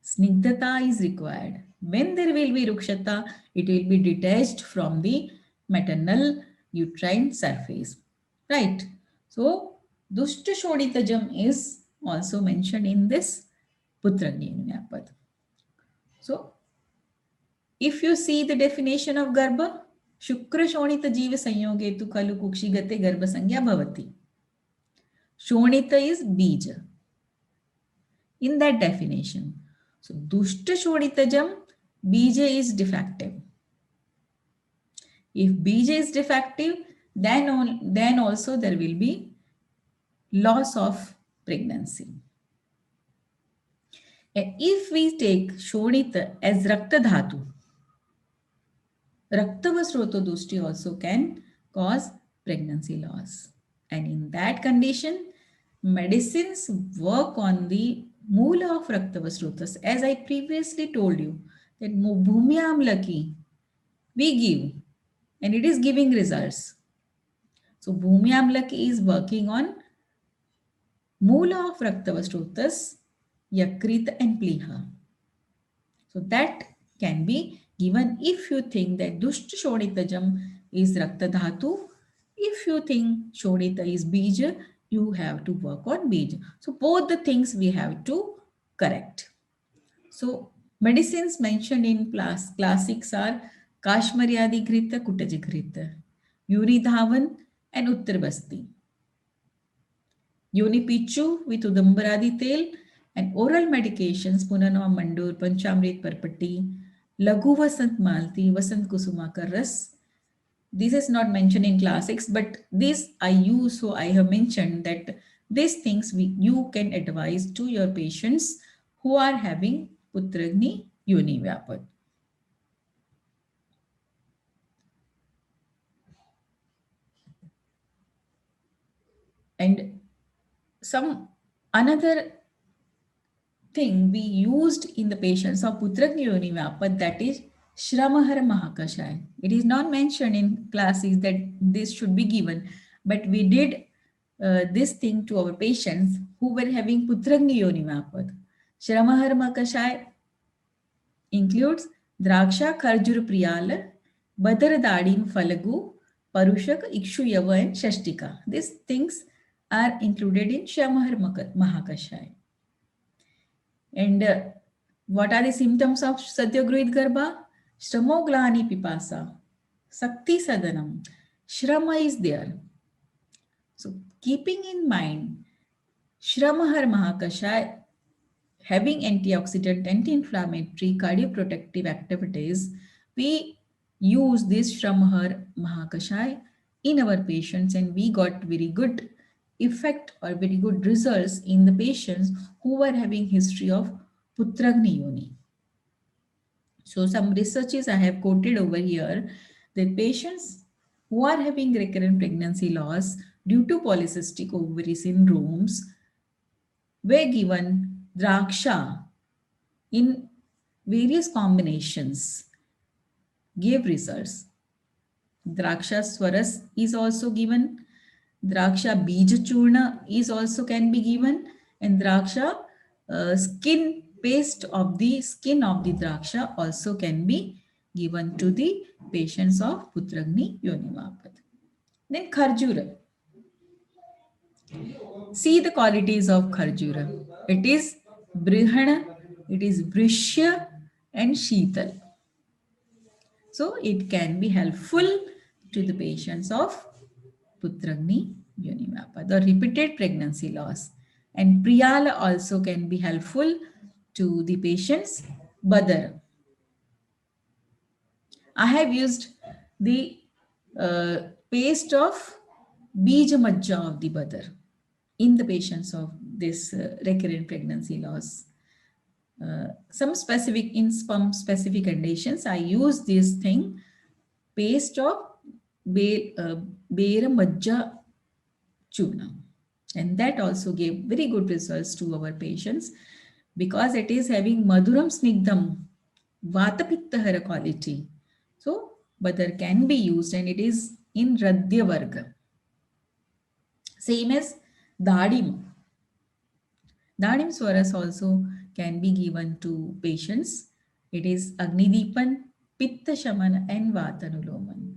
Speaker 2: Snigdhata is required. When there will be rukshata, it will be detached from the maternal uterine surface. Right. So, Dushta Shoditajam is also mentioned in this Putragni. So, if you see the definition of Garbha, Shukra Shonita Jiva Sanyoge tu Kalu Kukshigate Garbha Sangya Bhavati. Shonita is Bija. In that definition. So, Dushta Shoditajam, Bija is defective. If Bija is defective, then also there will be loss of pregnancy. And if we take Shodita as Rakta Dhatu, Raktava Sroto Dushti also can cause pregnancy loss. And in that condition, medicines work on the Moola of Raktava Srotas. As I previously told you, that Bhumya Amlaki we give, and it is giving results. So Bhumya Amlaki is working on Moola of Raktava Srotas, Yakrita and Pliha. So that can be given if you think that Dushta Shoditajam is Rakta Dhatu. If you think Shodita is Bija, you have to work on Bija. So both the things we have to correct. So medicines mentioned in classics are Kashmaryadi Grita, Kutaji Grita, Yuri Dhavan and Uttarbasti. Yoni Pichu with Udambaradi Tel and oral medications Punana Mandur, Panchamrit Parpati, Laghu Vasant Malti, Vasant Kusumaka Ras. This is not mentioned in classics, but this I use, so I have mentioned that these things you can advise to your patients who are having Putragni Yoni Vyapad. And some another thing we used in the patients of Putragni Yoni Vyapad, that is Shramahara Mahakashaya. It is not mentioned in classes that this should be given, but we did this thing to our patients who were having Putragni Yonimapad. Shramahar Makashai includes Draksha Kharjur Priyala, Badar Dadim Falagu, Parushak, Ikshu Yava, and Shashtika. These things are included in Shramahar Mahakashai. And what are the symptoms of Satyagruhit Garbha? Shramoglani Pipasa, Sakti Sadanam. Shrama is there. So, keeping in mind Shramahar Mahakashai having antioxidant, anti-inflammatory, cardioprotective activities, we use this Shramahar Mahakashai in our patients and we got very good effect or very good results in the patients who were having history of Putragni Yoni. So some researches I have quoted over here that patients who are having recurrent pregnancy loss due to polycystic ovary syndromes were given Draksha in various combinations gave results. Draksha Swaras is also given. Draksha Bija Churna is also can be given. And Draksha skin paste of the skin of the Draksha also can be given to the patients of Putragni Yonivapat. Then Kharjura. See the qualities of Kharjura. It is Brihana, it is Brishya and Sheetal. So it can be helpful to the patients of Putragni Yonimapad or repeated pregnancy loss. And Priyala also can be helpful to the patients Badar. I have used the paste of Bija Majja of the Badar in the patients of this recurrent pregnancy loss. Some specific conditions, I use this thing, paste of Bera Majja Churna. And that also gave very good results to our patients because it is having Maduram Snigdham, Vatapittahara quality. So, Badar can be used and it is in Radhya Varga. Same as Dadim. Dadim Swaras also can be given to patients. It is Agnideepan, Pitta Shaman and Vatanuloman.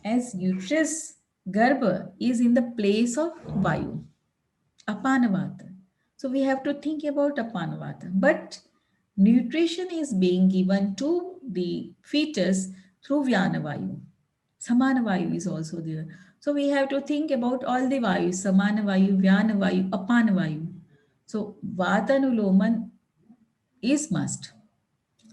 Speaker 2: As uterus, Garbha is in the place of Vayu, Apanavata. So we have to think about Apanavata. But nutrition is being given to the fetus through Vyanavayu. Samanavayu is also there. So we have to think about all the Vayus, Samanavayu, Vyanavayu, Apanavayu. So Vatanuloman is must.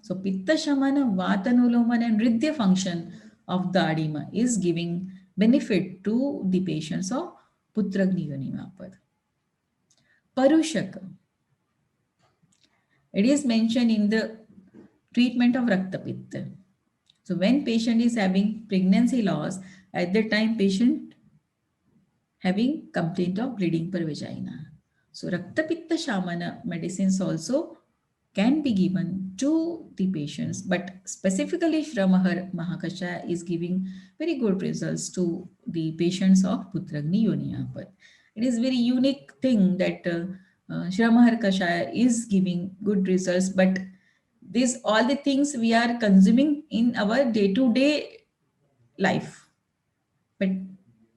Speaker 2: So Pitta Shamana, Vatanuloman and Ridhya function of the Adima is giving benefit to the patients of Putragni Yonimapad. Parushaka. It is mentioned in the treatment of Rakta Pitta. So when patient is having pregnancy loss, at that time patient having complaint of bleeding per vagina. So Rakta Pitta Shamana medicines also can be given to the patients, but specifically Shramahar Mahakashaya is giving very good results to the patients of Putragni Yoniyapad. It is very unique thing that Shramahar Kashaya is giving good results, but these all the things we are consuming in our day-to-day life, but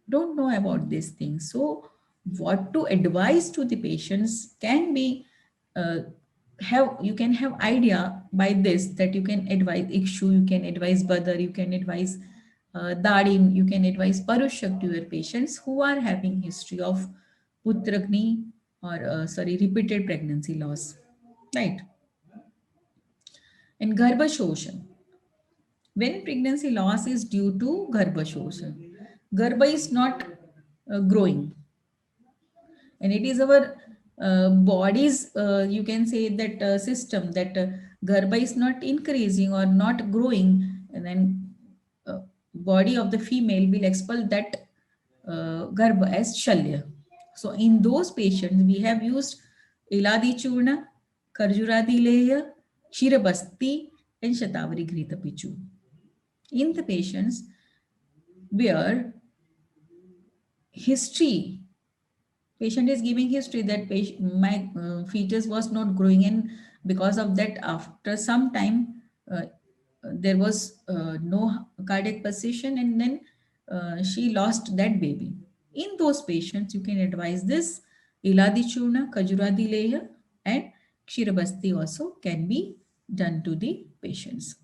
Speaker 2: don't know about these things. So what to advise to the patients can be you can have idea by this that you can advise Ikshu, you can advise Badar, you can advise Dadim, you can advise Parushak to your patients who are having history of Putragni or repeated pregnancy loss, right? And Garbhashoshan. When pregnancy loss is due to Garbhashoshan, Garbha is not growing, and it is our body's you can say that system that Garbha is not increasing or not growing, and then uh, body of the female will expel that Garbha as Shalya. So in those patients we have used Iladi Churna, Karjuradi Leya, Shirabasti and Shatavari Grita Pichu in the patients where history. Patient is giving history that my fetus was not growing, and because of that, after some time, there was no cardiac pulsation, and then she lost that baby. In those patients, you can advise this Iladi Churna, Kajuradi Leya, and Kshirabasti also can be done to the patients.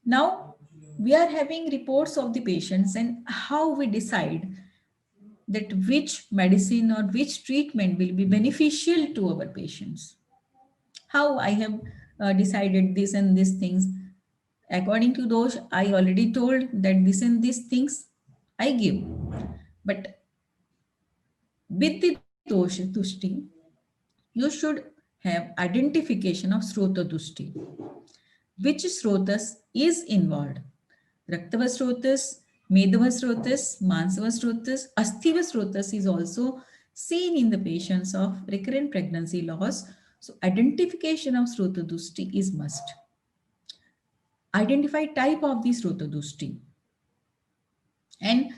Speaker 2: Now, we are having reports of the patients and how we decide that which medicine or which treatment will be beneficial to our patients. How I have decided this and these things. According to those, I already told that this and these things I give. But with the dosha tushti, you should have identification of srota tushti. Which srotas is involved? Raktava srotas, Medava srotas, Mansava srotas, Asthiva srotas is also seen in the patients of recurrent pregnancy loss. So identification of srota tushti is must. Identify type of the srota tushti and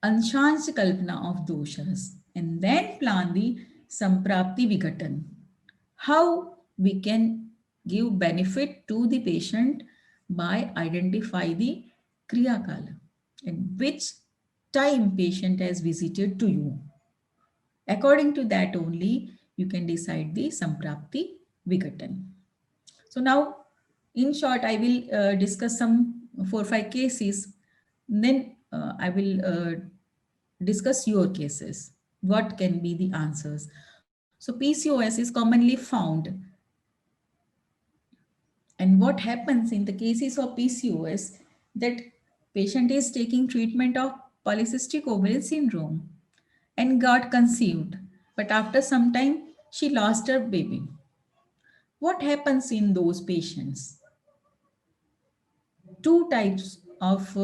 Speaker 2: Anshansh Kalpana of doshas, and then plan the Samprapti Vigatan. How we can give benefit to the patient by identify the Kriya Kala and which time patient has visited to you. According to that only, you can decide the Samprapti Vigatan. So now, in short, I will discuss some 4 5 cases. Then I will discuss your cases. What can be the answers? So PCOS is commonly found. And what happens in the cases of PCOS that patient is taking treatment of polycystic ovarian syndrome and got conceived. But after some time, she lost her baby. What happens in those patients? Two types of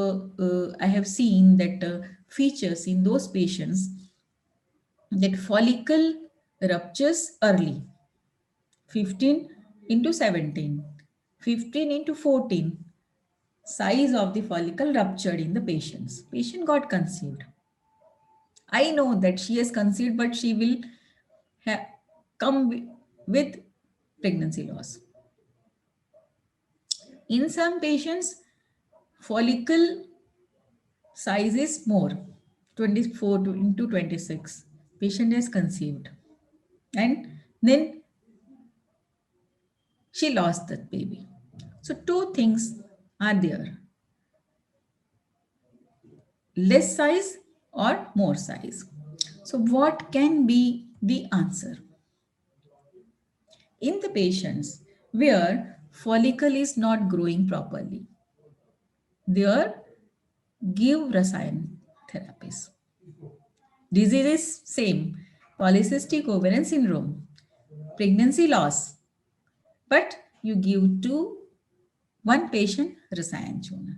Speaker 2: I have seen that features in those patients that follicle ruptures early 15 into 17, 15 into 14 size of the follicle ruptured in the patients. Patient got conceived. I know that she has conceived, but she will come with pregnancy loss. In some patients, follicle size is more, 24 into 26. Patient is conceived. And then she lost that baby. So two things are there. Less size or more size. So what can be the answer? In the patients where follicle is not growing properly, there give rasayan therapies. Disease is same, polycystic ovarian syndrome, pregnancy loss, but you give to one patient rasayan churna.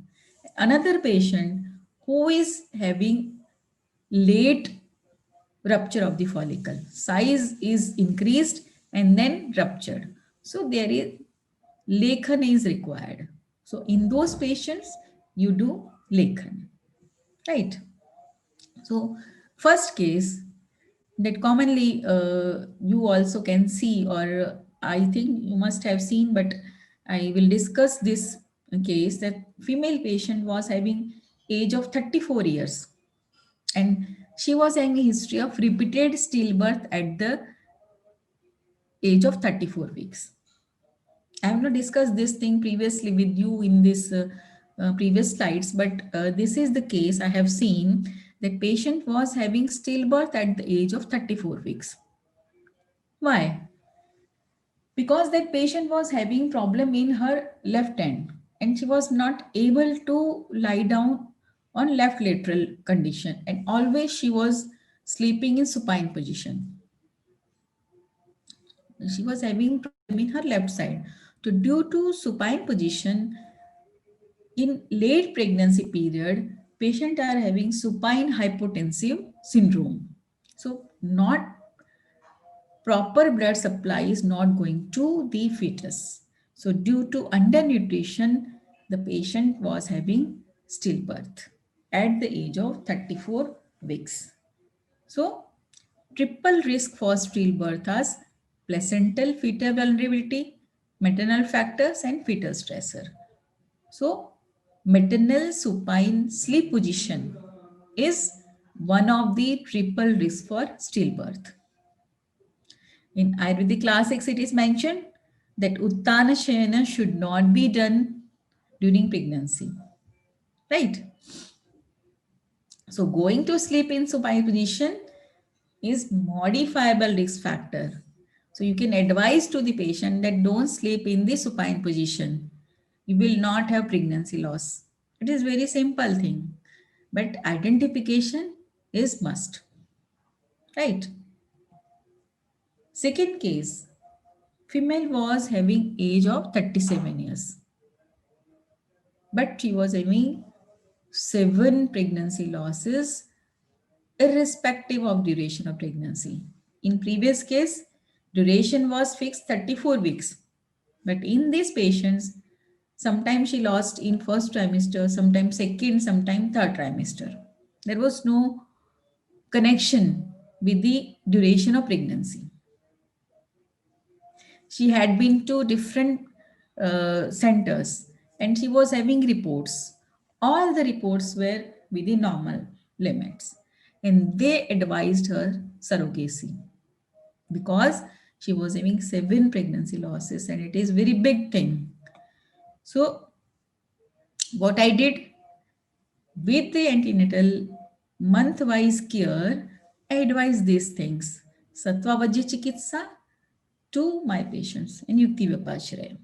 Speaker 2: Another patient who is having late rupture of the follicle, size is increased and then ruptured. So there is Lekhan is required. So in those patients, you do Lekhan, right? So first case that commonly you also can see, or I think you must have seen, but I will discuss this case that female patient was having age of 34 years and she was having a history of repeated stillbirth at the age of 34 weeks. I have not discussed this thing previously with you in this previous slides, but this is the case I have seen that patient was having stillbirth at the age of 34 weeks. Why? Because that patient was having problem in her left hand and she was not able to lie down on left lateral condition and always she was sleeping in supine position. She was having problem in her left side. So due to supine position, in late pregnancy period, patients are having supine hypotensive syndrome. So not proper blood supply is not going to the fetus. So due to undernutrition, the patient was having stillbirth at the age of 34 weeks. So, triple risk for stillbirth as placental fetal vulnerability, maternal factors, and fetal stressor. So, maternal supine sleep position is one of the triple risk for stillbirth. In Ayurvedic classics, it is mentioned that Uttana Shayana should not be done during pregnancy. Right? So, going to sleep in supine position is modifiable risk factor. So, you can advise to the patient that don't sleep in the supine position. You will not have pregnancy loss. It is very simple thing, but identification is must. Right? Second case, female was having age of 37 years, but she was having 7 pregnancy losses irrespective of duration of pregnancy. In previous case, duration was fixed 34 weeks, but in these patients, sometimes she lost in first trimester, sometimes second, sometimes third trimester. There was no connection with the duration of pregnancy. She had been to different centers and she was having reports. All the reports were within normal limits, and they advised her surrogacy because she was having 7 pregnancy losses and it is very big thing. So what I did with the antenatal month-wise care, I advise these things. Sattva Chikitsa to my patients in Yukti Vipashraya.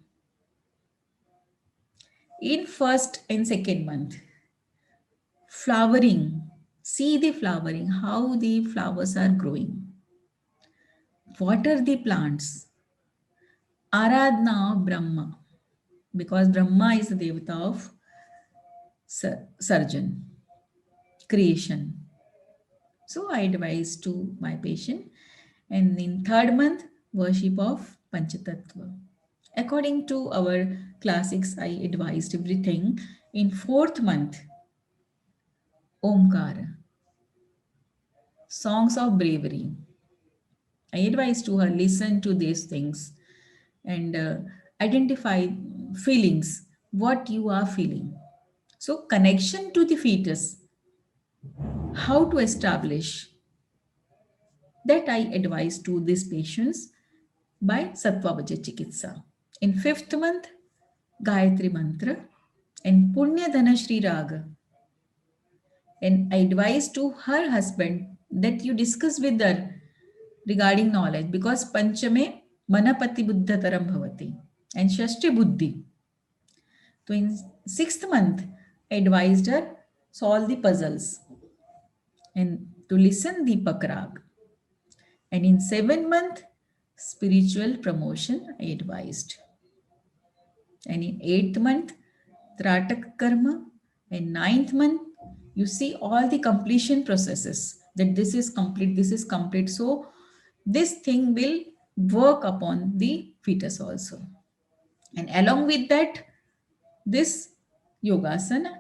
Speaker 2: In first and second month, flowering, see the flowering, how the flowers are growing. Water the plants. Aradhana of Brahma, because Brahma is the devata of surgeon, creation. So I advise to my patient. And in third month, worship of Panchatattva. According to our classics, I advised everything. In fourth month, Omkara, songs of bravery. I advise to her listen to these things and identify feelings, what you are feeling. So connection to the fetus, how to establish that I advise to these patients by Sattvavaja Chikitsa. In fifth month, Gayatri Mantra and Punya Dhana Shri Raga. And I advise to her husband that you discuss with her regarding knowledge because Panchame Manapati Buddha Taram Bhavati and Shashti Buddhi. So in sixth month, I advised her solve the puzzles and to listen Deepak Rag. And in 7th month, spiritual promotion I advised. And in 8th month, Tratak Karma. And 9th month, you see all the completion processes that this is complete, this is complete. So this thing will work upon the fetus also. And along with that, this yogasana,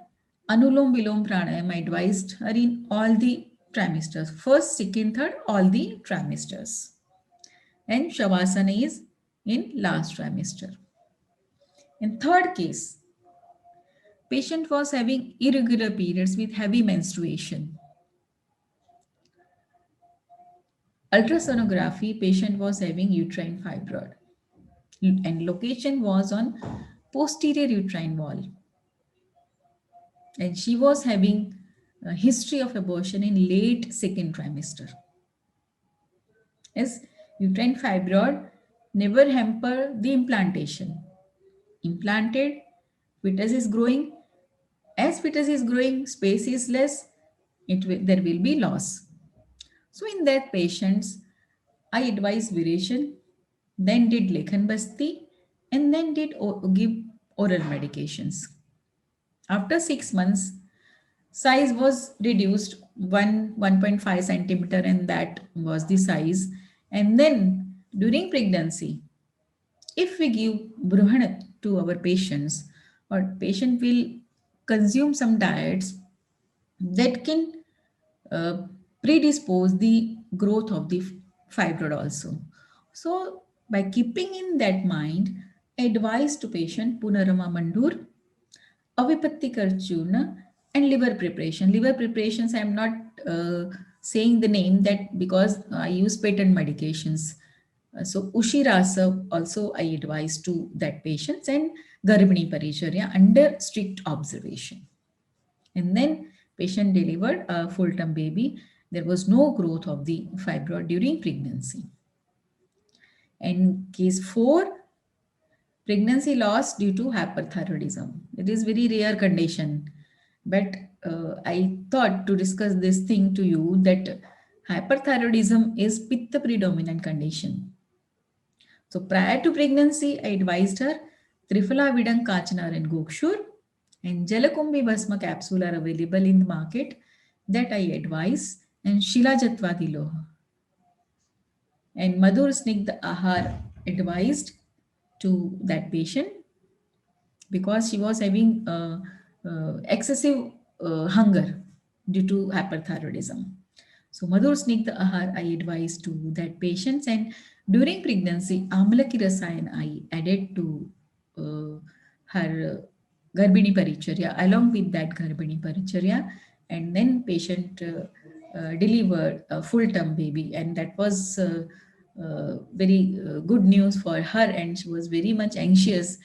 Speaker 2: Anulom Vilom Pranayam I advised are in all the trimesters. First, second, third, all the trimesters. And Shavasana is in last trimester. In third case, patient was having irregular periods with heavy menstruation. Ultrasonography, patient was having uterine fibroid and location was on posterior uterine wall. And she was having a history of abortion in late second trimester. As uterine fibroid never hamper the implantation. Implanted, fetus is growing. As fetus is growing, space is less, there will be loss. So in that patients, I advise viration, then did Lekhan Basti, and then did give oral medications. After 6 months, size was reduced 1.5 centimeter, and that was the size. And then during pregnancy, if we give Bruhan to our patients, or patient will consume some diets that can uh, predispose the growth of the fibroid also. So by keeping in that mind, advice to patient Punarama Mandur, Avipattikar Churna, and liver preparation. Liver preparations, I am not saying the name that because I use patent medications. So Ushirasa also I advise to that patients and Garbhini Paricharya under strict observation. And then patient delivered a full-term baby. There was no growth of the fibroid during pregnancy. And case 4, pregnancy loss due to hyperthyroidism. It is very rare condition, but I thought to discuss this thing to you that hyperthyroidism is pitta predominant condition. So prior to pregnancy, I advised her Triphala Vidang Kachanar and Gokshur and Jalakumbi Bhasma capsule are available in the market that I advise, and Shila Jatwadi Loha and Madhur Snigdha Ahar advised to that patient because she was having excessive hunger due to hyperthyroidism. So Madhur Snigdha Ahar I advised to that patients, and during pregnancy Amlaki Rasayan I added to her Garbhini Paricharya along with that Garbhini Paricharya, and then patient delivered a full-term baby, and that was very good news for her, and she was very much anxious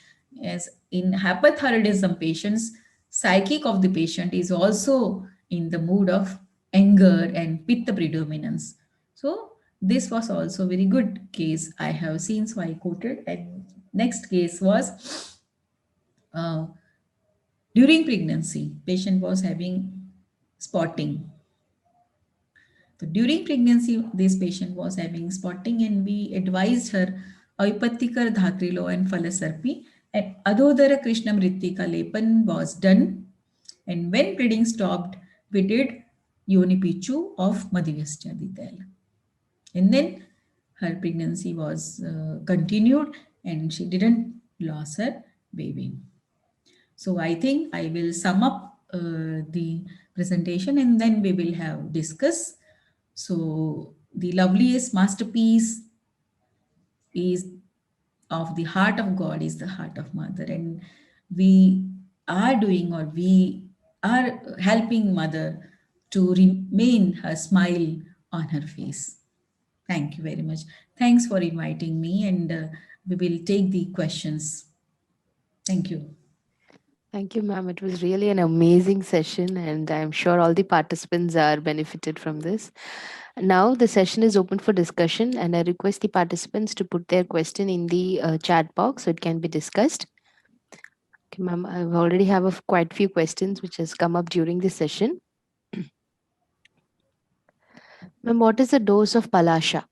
Speaker 2: as in hyperthyroidism patients, psychic of the patient is also in the mood of anger and pitta predominance. So this was also very good case I have seen, so I quoted. And next case was uh, during pregnancy, patient was having spotting. So during pregnancy, this patient was having spotting, and we advised her Aipattikar Dhatrilo and Falasarpi, and Adhodara Krishna Mrittika Lepan was done. And when bleeding stopped, we did Yoni Pichu of Madhyastya. And then her pregnancy was continued, and she didn't lose her baby. So I think I will sum up the presentation, and then we will have discuss. So the loveliest masterpiece is of the heart of God is the heart of mother, and we are doing, or we are helping mother to remain her smile on her face. Thank you very much. Thanks for inviting me, and we will take the questions. Thank you.
Speaker 1: Thank you, ma'am. It was really an amazing session, and I'm sure all the participants are benefited from this. Now, the session is open for discussion, and I request the participants to put their question in the chat box so it can be discussed. Okay, ma'am, I already have quite few questions which has come up during the session. Ma'am, what is the dose of Palasha?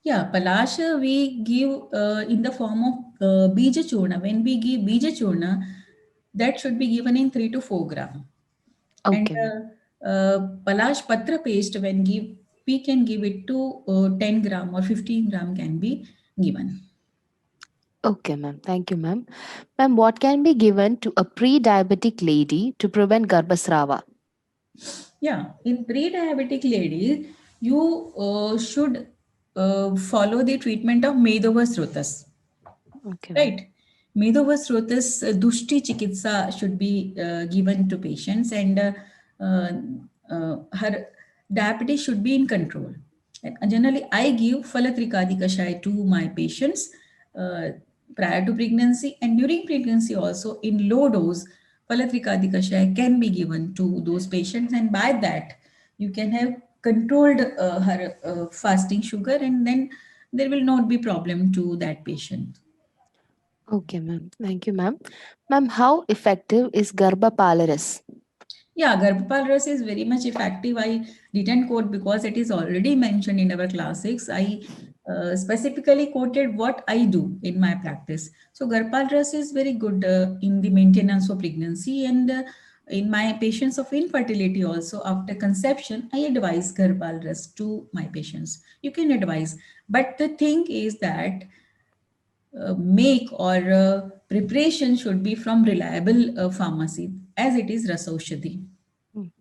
Speaker 2: Yeah, Palasha we give in the form of Bija Churna. When we give Bija Churna, that should be given in 3 to 4 gram. And
Speaker 1: Okay, ma'am.
Speaker 2: Palash Patra paste, when we can give it to 10 gram or 15 gram can be given.
Speaker 1: Okay, ma'am. Thank you, ma'am. Ma'am, what can be given to a pre-diabetic lady to prevent Garbhasrava?
Speaker 2: Yeah, in pre-diabetic ladies, you should follow the treatment of Medovasrotas.
Speaker 1: Okay, ma'am.
Speaker 2: Right. Medovasrotas Dushti Chikitsa should be given to patients, and uh, her diabetes should be in control. And generally, I give Falatrikadi Kashai to my patients uh, prior to pregnancy, and during pregnancy also in low dose. Falatrikadi Kashai can be given to those patients, and by that you can have controlled her fasting sugar, and then there will not be problem to that patient.
Speaker 1: Okay, ma'am. Thank you, ma'am. Ma'am, how effective is Garbha Palaris?
Speaker 2: Yeah, Garbhapal Ras is very much effective. I didn't quote because it is already mentioned in our classics. I specifically quoted what I do in my practice. So Garbhapal Ras is very good in the maintenance of pregnancy, and in my patients of infertility also after conception, I advise Garbhapal Ras to my patients. You can advise, but the thing is that make or preparation should be from reliable pharmacy as it is Rasaushadhi.
Speaker 1: Mm.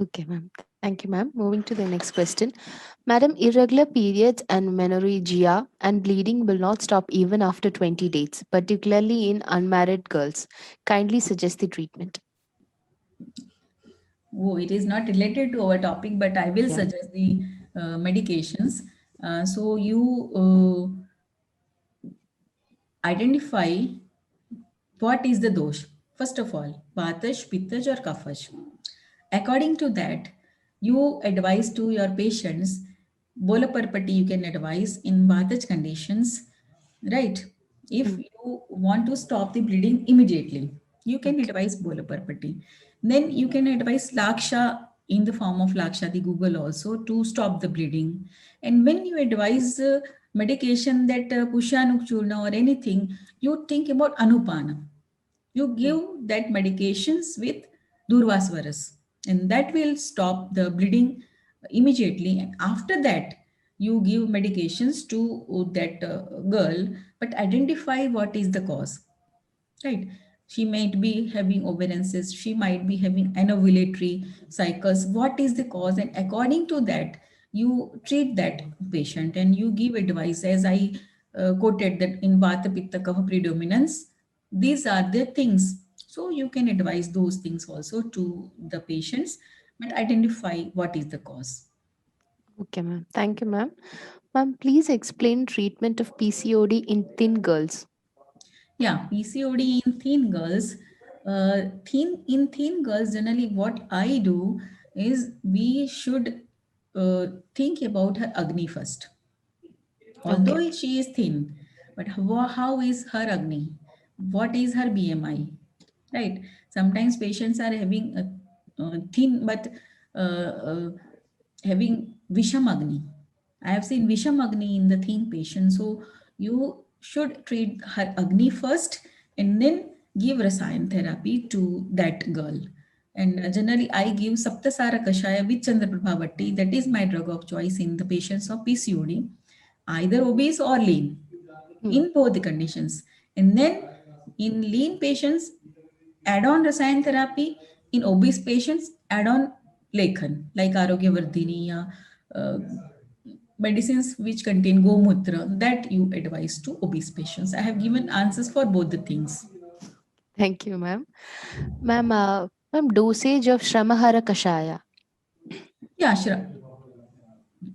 Speaker 1: Okay, ma'am. Thank you, ma'am. Moving to the next question. Madam, irregular periods and menorrhagia and bleeding will not stop even after 20 days, particularly in unmarried girls. Kindly suggest the treatment.
Speaker 2: Oh, it is not related to our topic, but I will
Speaker 1: Yeah.
Speaker 2: suggest the medications. So you identify what is the dosh. First of all, Vatash, Pittash or Kafash. According to that, you advise to your patients, Bolaparpati you can advise in Vatach conditions, right? If
Speaker 1: Mm,
Speaker 2: you want to stop the bleeding immediately, you can
Speaker 1: okay.
Speaker 2: advise Bolaparpati. Then you can advise Laksha in the form of Laksha, the Google also, to stop the bleeding. And when you advise medication that Pushanuk Churna or anything, you think about Anupana. You give
Speaker 1: Mm,
Speaker 2: that medications with Durvasvaras, and that will stop the bleeding immediately. And after that, you give medications to that girl, but identify what is the cause, right? She might be having ovulences, she might be having anovulatory cycles. What is the cause? And according to that, you treat that patient and you give advice, as I quoted that in vata pitta kapha predominance, these are the things. So you can advise those things also to the patients, but identify what is the cause.
Speaker 1: okay, ma'am. Thank you, ma'am. Ma'am, please explain treatment of PCOD in thin girls.
Speaker 2: Yeah, PCOD in thin girls. Thin girls, generally, what I do is we should think about her Agni first.
Speaker 1: Okay.
Speaker 2: Although she is thin, but how is her Agni? What is her BMI? Right? Sometimes patients are having a thin but having Visham Agni. I have seen Visham Agni in the thin patient. So you should treat her Agni first and then give Rasayan therapy to that girl. And generally, I give Saptasara Kashaya with Chandraprabha Vatti. That is my drug of choice in the patients of PCOD, either obese or lean,
Speaker 1: Mm,
Speaker 2: in both the conditions. And then in lean patients, add on Rasayan therapy. In obese patients, add on Lekhan, like Arogya Vardhini, uh, medicines which contain Gomutra, that you advise to obese patients. I have given answers for both the things.
Speaker 1: thank you, ma'am. Ma'am, dosage of Shramahara Kashaya.
Speaker 2: Yeah, sure.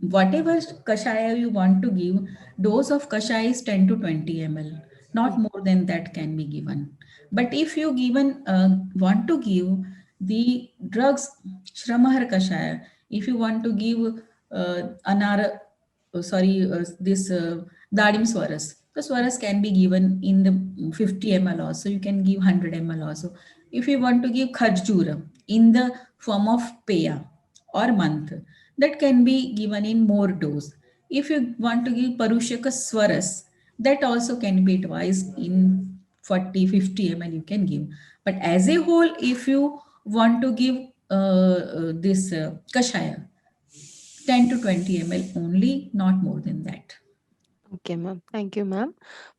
Speaker 2: Whatever kashaya you want to give, dose of kashaya is 10 to 20 ml, not
Speaker 1: Mm,
Speaker 2: more than that can be given. But if you given want to give the drugs shramahar kashaya, if you want to give anara this dadim swaras, the swaras can be given in the 50 ml also, you can give 100 ml also. If you want to give khajura in the form of peya or month, that can be given in more dose. If you want to give Parushaka Swaras, that also can be advised in 40, 50 ml you can give. But as a whole, if you want to give this Kashaya, 10 to 20 ml only, not more than that.
Speaker 1: okay, ma'am. Thank you, ma'am.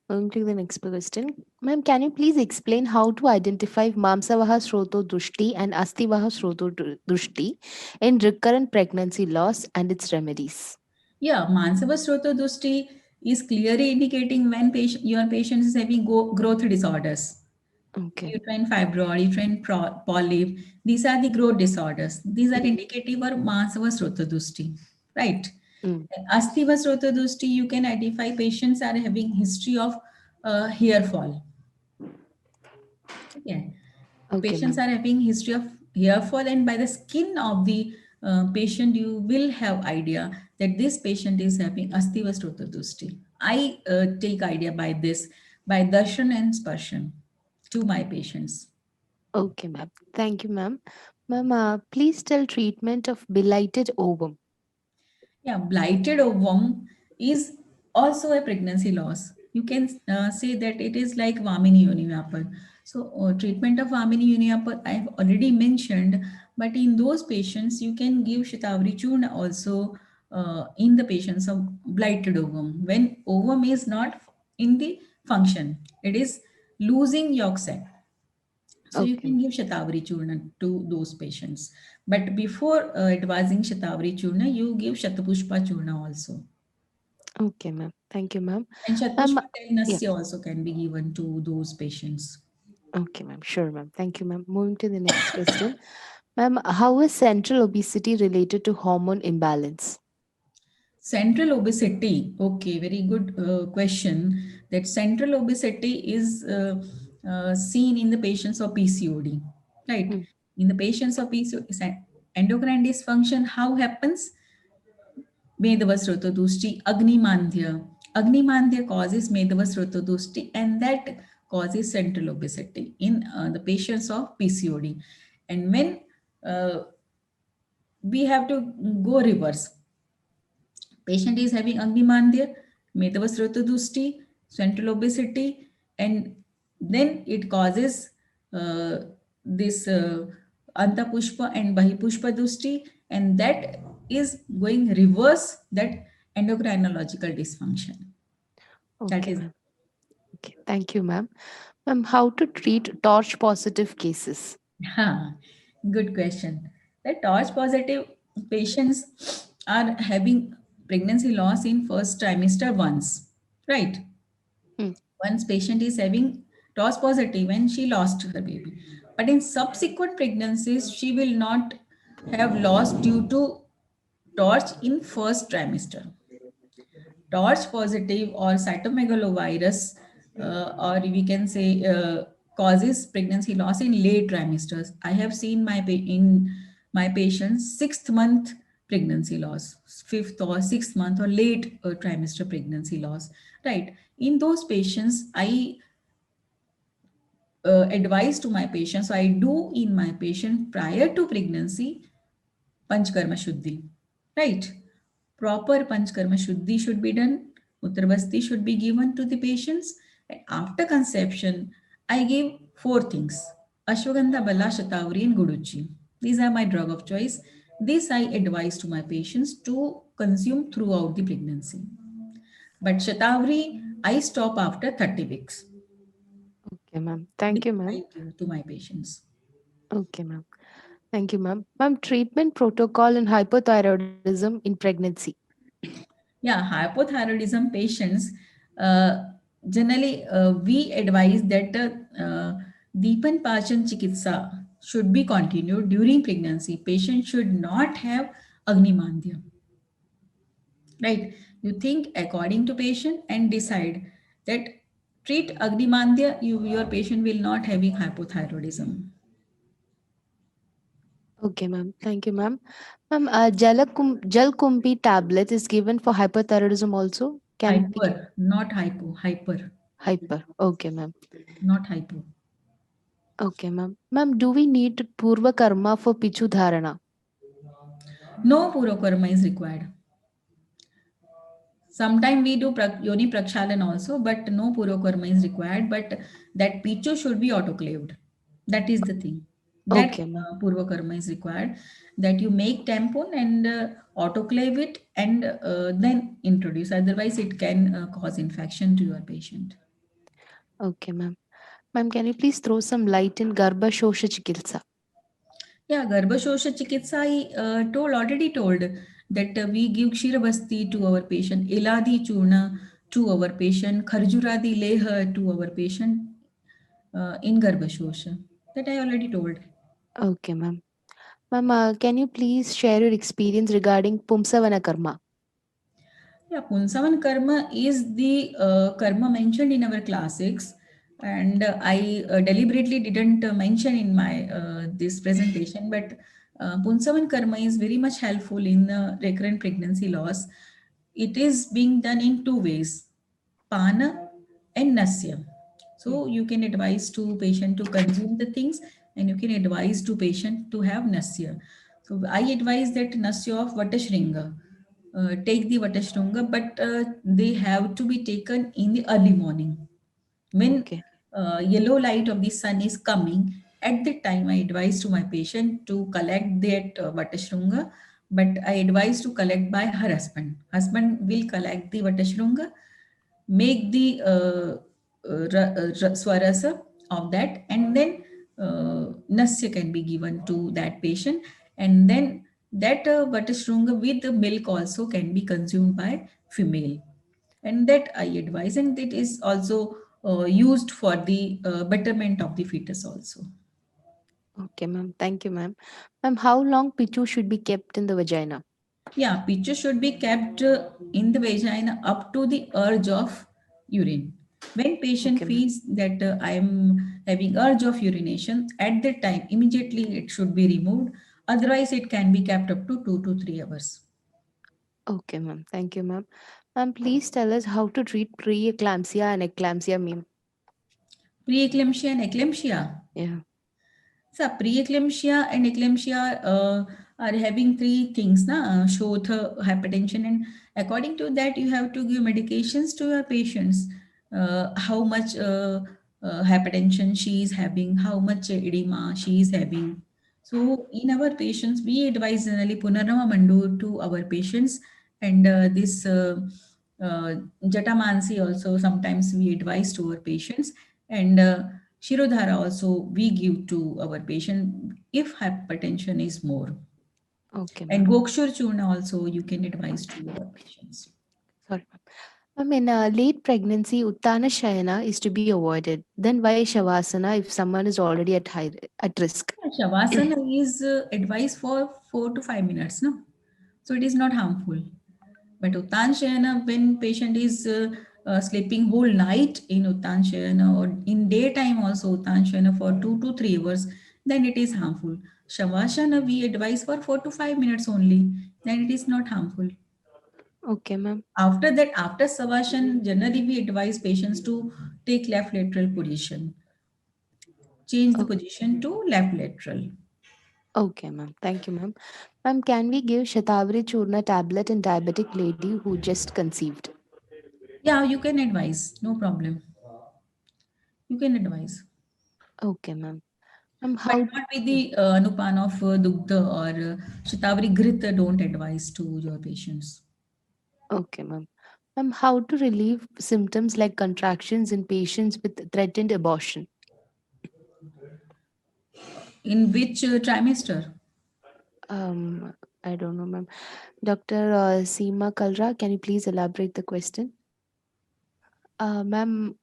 Speaker 1: Moving to the next question. Ma'am, can you please explain how to identify Mamsavaha Sroto Drushti and Astivaha Sroto Drushti in recurrent pregnancy loss and its remedies?
Speaker 2: Yeah, Mansava Srota Dushti is clearly indicating when your patient is having growth disorders.
Speaker 1: Okay.
Speaker 2: Uterine fibroid, uterine polyp, these are the growth disorders. These are
Speaker 1: Mm,
Speaker 2: indicative of Masava Srotadushti, right?
Speaker 1: mm.
Speaker 2: Astiva Srotadushti, you can identify patients are having history of hair fall. Okay.
Speaker 1: Okay,
Speaker 2: Patients
Speaker 1: ma'am.
Speaker 2: are having history of hair fall, and by the skin of the patient, you will have idea that this patient is having Astiva Srotadushti. I take idea by this, by darshan and sparshan to my patients.
Speaker 1: Okay, ma'am. Thank you, ma'am. Ma'am, please tell treatment of blighted ovum.
Speaker 2: Yeah, blighted ovum is also a pregnancy loss. You can say that it is like Vamini uniapar. So, treatment of Vamini uniapar I have already mentioned, but in those patients, you can give Shatavari Churna also in the patients of blighted ovum. When ovum is not in the function, it is losing yolk sac, So you
Speaker 1: Okay.
Speaker 2: can give Shatavari Churna to those patients. But before advising Shatavari Churna, you give Shatapushpa Churna also.
Speaker 1: Okay, ma'am. Thank you, ma'am.
Speaker 2: And
Speaker 1: Ma'am,
Speaker 2: Shatapushpa
Speaker 1: yeah.
Speaker 2: Nasya also can be given to those patients.
Speaker 1: Okay, ma'am. Sure, ma'am. Thank you, ma'am. Moving to the next question. Ma'am, how is central obesity related to hormone imbalance?
Speaker 2: Central obesity, okay, very good question. That central obesity is seen in the patients of PCOD, right?
Speaker 1: Hmm.
Speaker 2: In the patients of PCOD, endocrine dysfunction, how happens? Medhavasrotodushti, Agnimandhya. Agnimandhya causes Medhavasrotodushti, and that causes central obesity in the patients of PCOD. And when uh, we have to go reverse, patient is having Agnimandhya, Medhavasrotodushti, central obesity, and then it causes uh, this Antapushpa and Bahipushpa Dushti, and that is going reverse that endocrinological dysfunction. That
Speaker 1: Okay,
Speaker 2: is
Speaker 1: ma'am. Okay. Thank you, ma'am. Ma'am, how to treat torch positive cases?
Speaker 2: huh, good question. The torch positive patients are having pregnancy loss in first trimester once, right?
Speaker 1: Hmm.
Speaker 2: Once patient is having TOS positive and she lost her baby. But in subsequent pregnancies, she will not have lost due to TORCH in first trimester. TORCH positive or cytomegalovirus, or we can say causes pregnancy loss in late trimesters. I have seen in my patients 6th month pregnancy loss, 5th or 6th month or late trimester pregnancy loss. Right. In those patients, I advice to my patients. So I do in my patient prior to pregnancy Panchkarma Shuddhi. Right? Proper Panchkarma Shuddhi should be done. Uttarvasti should be given to the patients. And after conception, I give four things: Ashwagandha, Bala, Shatavari, and Guduchi. These are my drug of choice. This I advise to my patients to consume throughout the pregnancy. But Shatavari, I stop after 30 weeks.
Speaker 1: Okay, ma'am.
Speaker 2: This
Speaker 1: Thank you, ma'am.
Speaker 2: I give to my patients.
Speaker 1: Okay, ma'am. Thank you, ma'am. Ma'am, treatment protocol in hypothyroidism in pregnancy.
Speaker 2: Yeah, hypothyroidism patients, uh, generally we advise that Deepan Pachan Chikitsa should be continued during pregnancy. Patient should not have Agnimandya, right? You think according to patient and decide that treat Agnimandya, your patient will not having hypothyroidism.
Speaker 1: Okay, ma'am. Thank you, ma'am. Ma'am, Jalkumbi tablet is given for hyperthyroidism also. Can it be
Speaker 2: Hyper, not hypo, hyper,
Speaker 1: hyper? Okay, ma'am.
Speaker 2: not hypo.
Speaker 1: Okay, ma'am. Ma'am, do we need Purva Karma for Pichu Dharana?
Speaker 2: No Purokarma is required. Sometimes we do yoni prakshalan also, but no purokarma is required. But that pichu should be autoclaved. That is the thing. That
Speaker 1: Okay, ma'am.
Speaker 2: purvakarma is required. That you make tampon and autoclave it and then introduce. Otherwise, it can cause infection to your patient.
Speaker 1: Okay, ma'am. Ma'am, can you please throw some light in Garbha Shosha Chikitsa?
Speaker 2: Yeah, Garbhashosha Chikitsa, I already told that we give Kshiravasti to our patient, Eladi Churna to our patient, Kharjuradi Leha to our patient in Garbhashosha. That I already told.
Speaker 1: Okay, ma'am. Ma'am, can you please share your experience regarding Pumsavana Karma?
Speaker 2: Yeah, Punsavan Karma is the karma mentioned in our classics, and I deliberately didn't mention in my this presentation. But Punsavan Karma is very much helpful in recurrent pregnancy loss. It is being done in two ways: Pana and Nasya.
Speaker 1: Hmm.
Speaker 2: So you can advise to patient to consume the things, and you can advise to patient to have Nasya. So I advise that Nasya of Vatashringa. Take the Vatashringa, but they have to be taken in the early morning when
Speaker 1: Okay.
Speaker 2: yellow light of the sun is coming. At the time, I advise to my patient to collect that Vatashringa, but I advise to collect by her husband. Husband will collect the Vatashringa, make the swarasa of that, and then nasya can be given to that patient, and then that Vatashrunga with the milk also can be consumed by female, and that I advise, and it is also used for the betterment of the fetus also.
Speaker 1: Okay, ma'am. Thank you, ma'am. Ma'am, how long pichu should be kept in the vagina?
Speaker 2: Yeah, pitcher should be kept in the vagina up to the urge of urine. When patient
Speaker 1: Okay, ma'am.
Speaker 2: feels that I am having urge of urination, at that time immediately it should be removed. Otherwise, it can be kept up to 2 to 3 hours.
Speaker 1: Okay, ma'am. Thank you, ma'am. Ma'am, please tell us how to treat preeclampsia and eclampsia, ma'am.
Speaker 2: Preeclampsia and eclampsia.
Speaker 1: Yeah.
Speaker 2: So preeclampsia and eclampsia are having three things, na? Shotha, hypertension, and according to that, you have to give medications to your patients. How much hypertension she is having, how much edema she is having. So in our patients, we advise generally Punarama Mandu to our patients, and this Jatamansi also sometimes we advise to our patients, and Shirodhara also we give to our patient if hypertension is more.
Speaker 1: Okay,
Speaker 2: And
Speaker 1: ma'am.
Speaker 2: Gokshur Churna also you can advise to your patients.
Speaker 1: Sorry, ma'am. Ma'am, in late pregnancy, Uttana Shayana is to be avoided. Then why Shavasana if someone is already at risk?
Speaker 2: Shavasana is advised for 4 to 5 minutes, no? So it is not harmful. But Uttan Shayana, when patient is sleeping whole night in Uttan Shayana or in daytime also Uttan Shayana for 2 to 3 hours, then it is harmful. Shavasana we advise for 4 to 5 minutes only, then it is not harmful.
Speaker 1: Okay, ma'am.
Speaker 2: After that, after Savasana, generally we advise patients to take left lateral position, change the
Speaker 1: Oh,
Speaker 2: position to left lateral.
Speaker 1: okay, ma'am. Thank you, ma'am. Ma'am, can we give Shatavari Churna tablet in diabetic lady who just conceived?
Speaker 2: Yeah, you can advise, no problem. You can advise.
Speaker 1: Okay, ma'am. Ma'am,
Speaker 2: But
Speaker 1: how?
Speaker 2: not with the Anupan of Dugdha or Shatavari Grit, don't advise to your patients.
Speaker 1: Okay, ma'am. Ma'am, how to relieve symptoms like contractions in patients with threatened abortion?
Speaker 2: In which trimester?
Speaker 1: Um, I don't know, ma'am. Dr. Seema Kalra, can you please elaborate the question? Ma'am,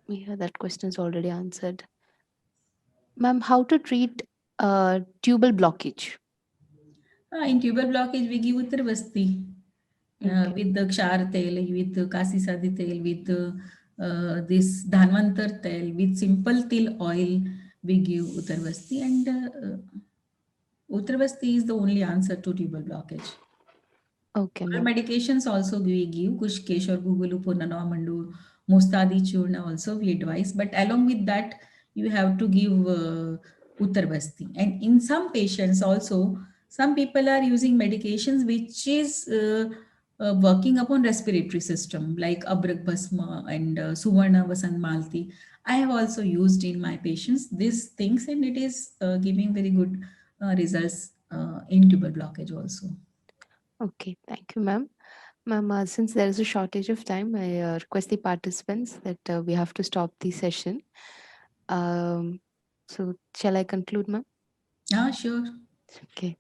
Speaker 1: yeah, that question is already answered. Ma'am, how to treat tubal blockage?
Speaker 2: In tubal blockage, we give Uttarvasti
Speaker 1: Okay.
Speaker 2: with the Kshar tel, with the Kasi Sadi tel, with this Dhanvantar tel, with simple til oil, we give Uttarvasti. And Uttarvasti is the only answer to tubal blockage.
Speaker 1: Okay,
Speaker 2: Other
Speaker 1: ma'am.
Speaker 2: medications also we give, Kushkesh or Gugulu, Purnana, Mandu, Mustadi Churna also we advise. But along with that, you have to give Uttarbasti. And in some patients also, some people are using medications which is working upon respiratory system like Abrak Bhasma and Suvarna Vasant Malti. I have also used in my patients these things, and it is giving very good results in tubal blockage also.
Speaker 1: Okay, thank you, ma'am. Ma'am, since there is a shortage of time, I request the participants that we have to stop the session. Um, so, shall I conclude, ma'am?
Speaker 2: Yeah, sure.
Speaker 1: Okay.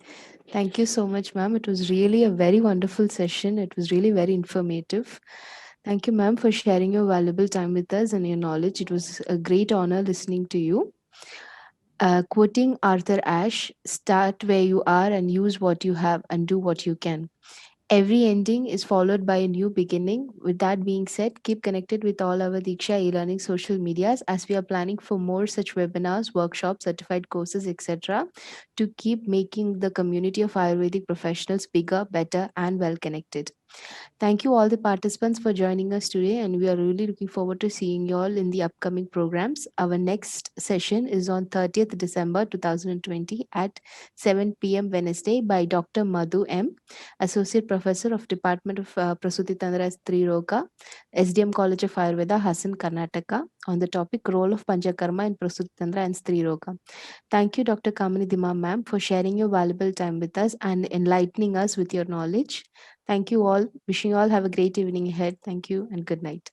Speaker 1: Thank you so much, ma'am. It was really a very wonderful session. It was really very informative. Thank you, ma'am, for sharing your valuable time with us and your knowledge. It was a great honor listening to you. Quoting Arthur Ashe, start where you are and use what you have and do what you can. Every ending is followed by a new beginning. With that being said, keep connected with all our Diksha e-learning social medias as we are planning for more such webinars, workshops, certified courses, etc. to keep making the community of Ayurvedic professionals bigger, better, and well connected. Thank you all the participants for joining us today, and we are really looking forward to seeing you all in the upcoming programs. Our next session is on 30th December 2020 at 7 p.m. Wednesday by Dr. Madhu M, Associate Professor of Department of Prasuti Tandra Roga, SDM College of Ayurveda, Hassan, Karnataka, on the topic Role of Panchakarma in Prasuti Tandra and Stri Roga. Thank you, Dr. Kamini Dima ma'am, for sharing your valuable time with us and enlightening us with your knowledge. Thank you all. Wishing you all have a great evening ahead. Thank you and good night.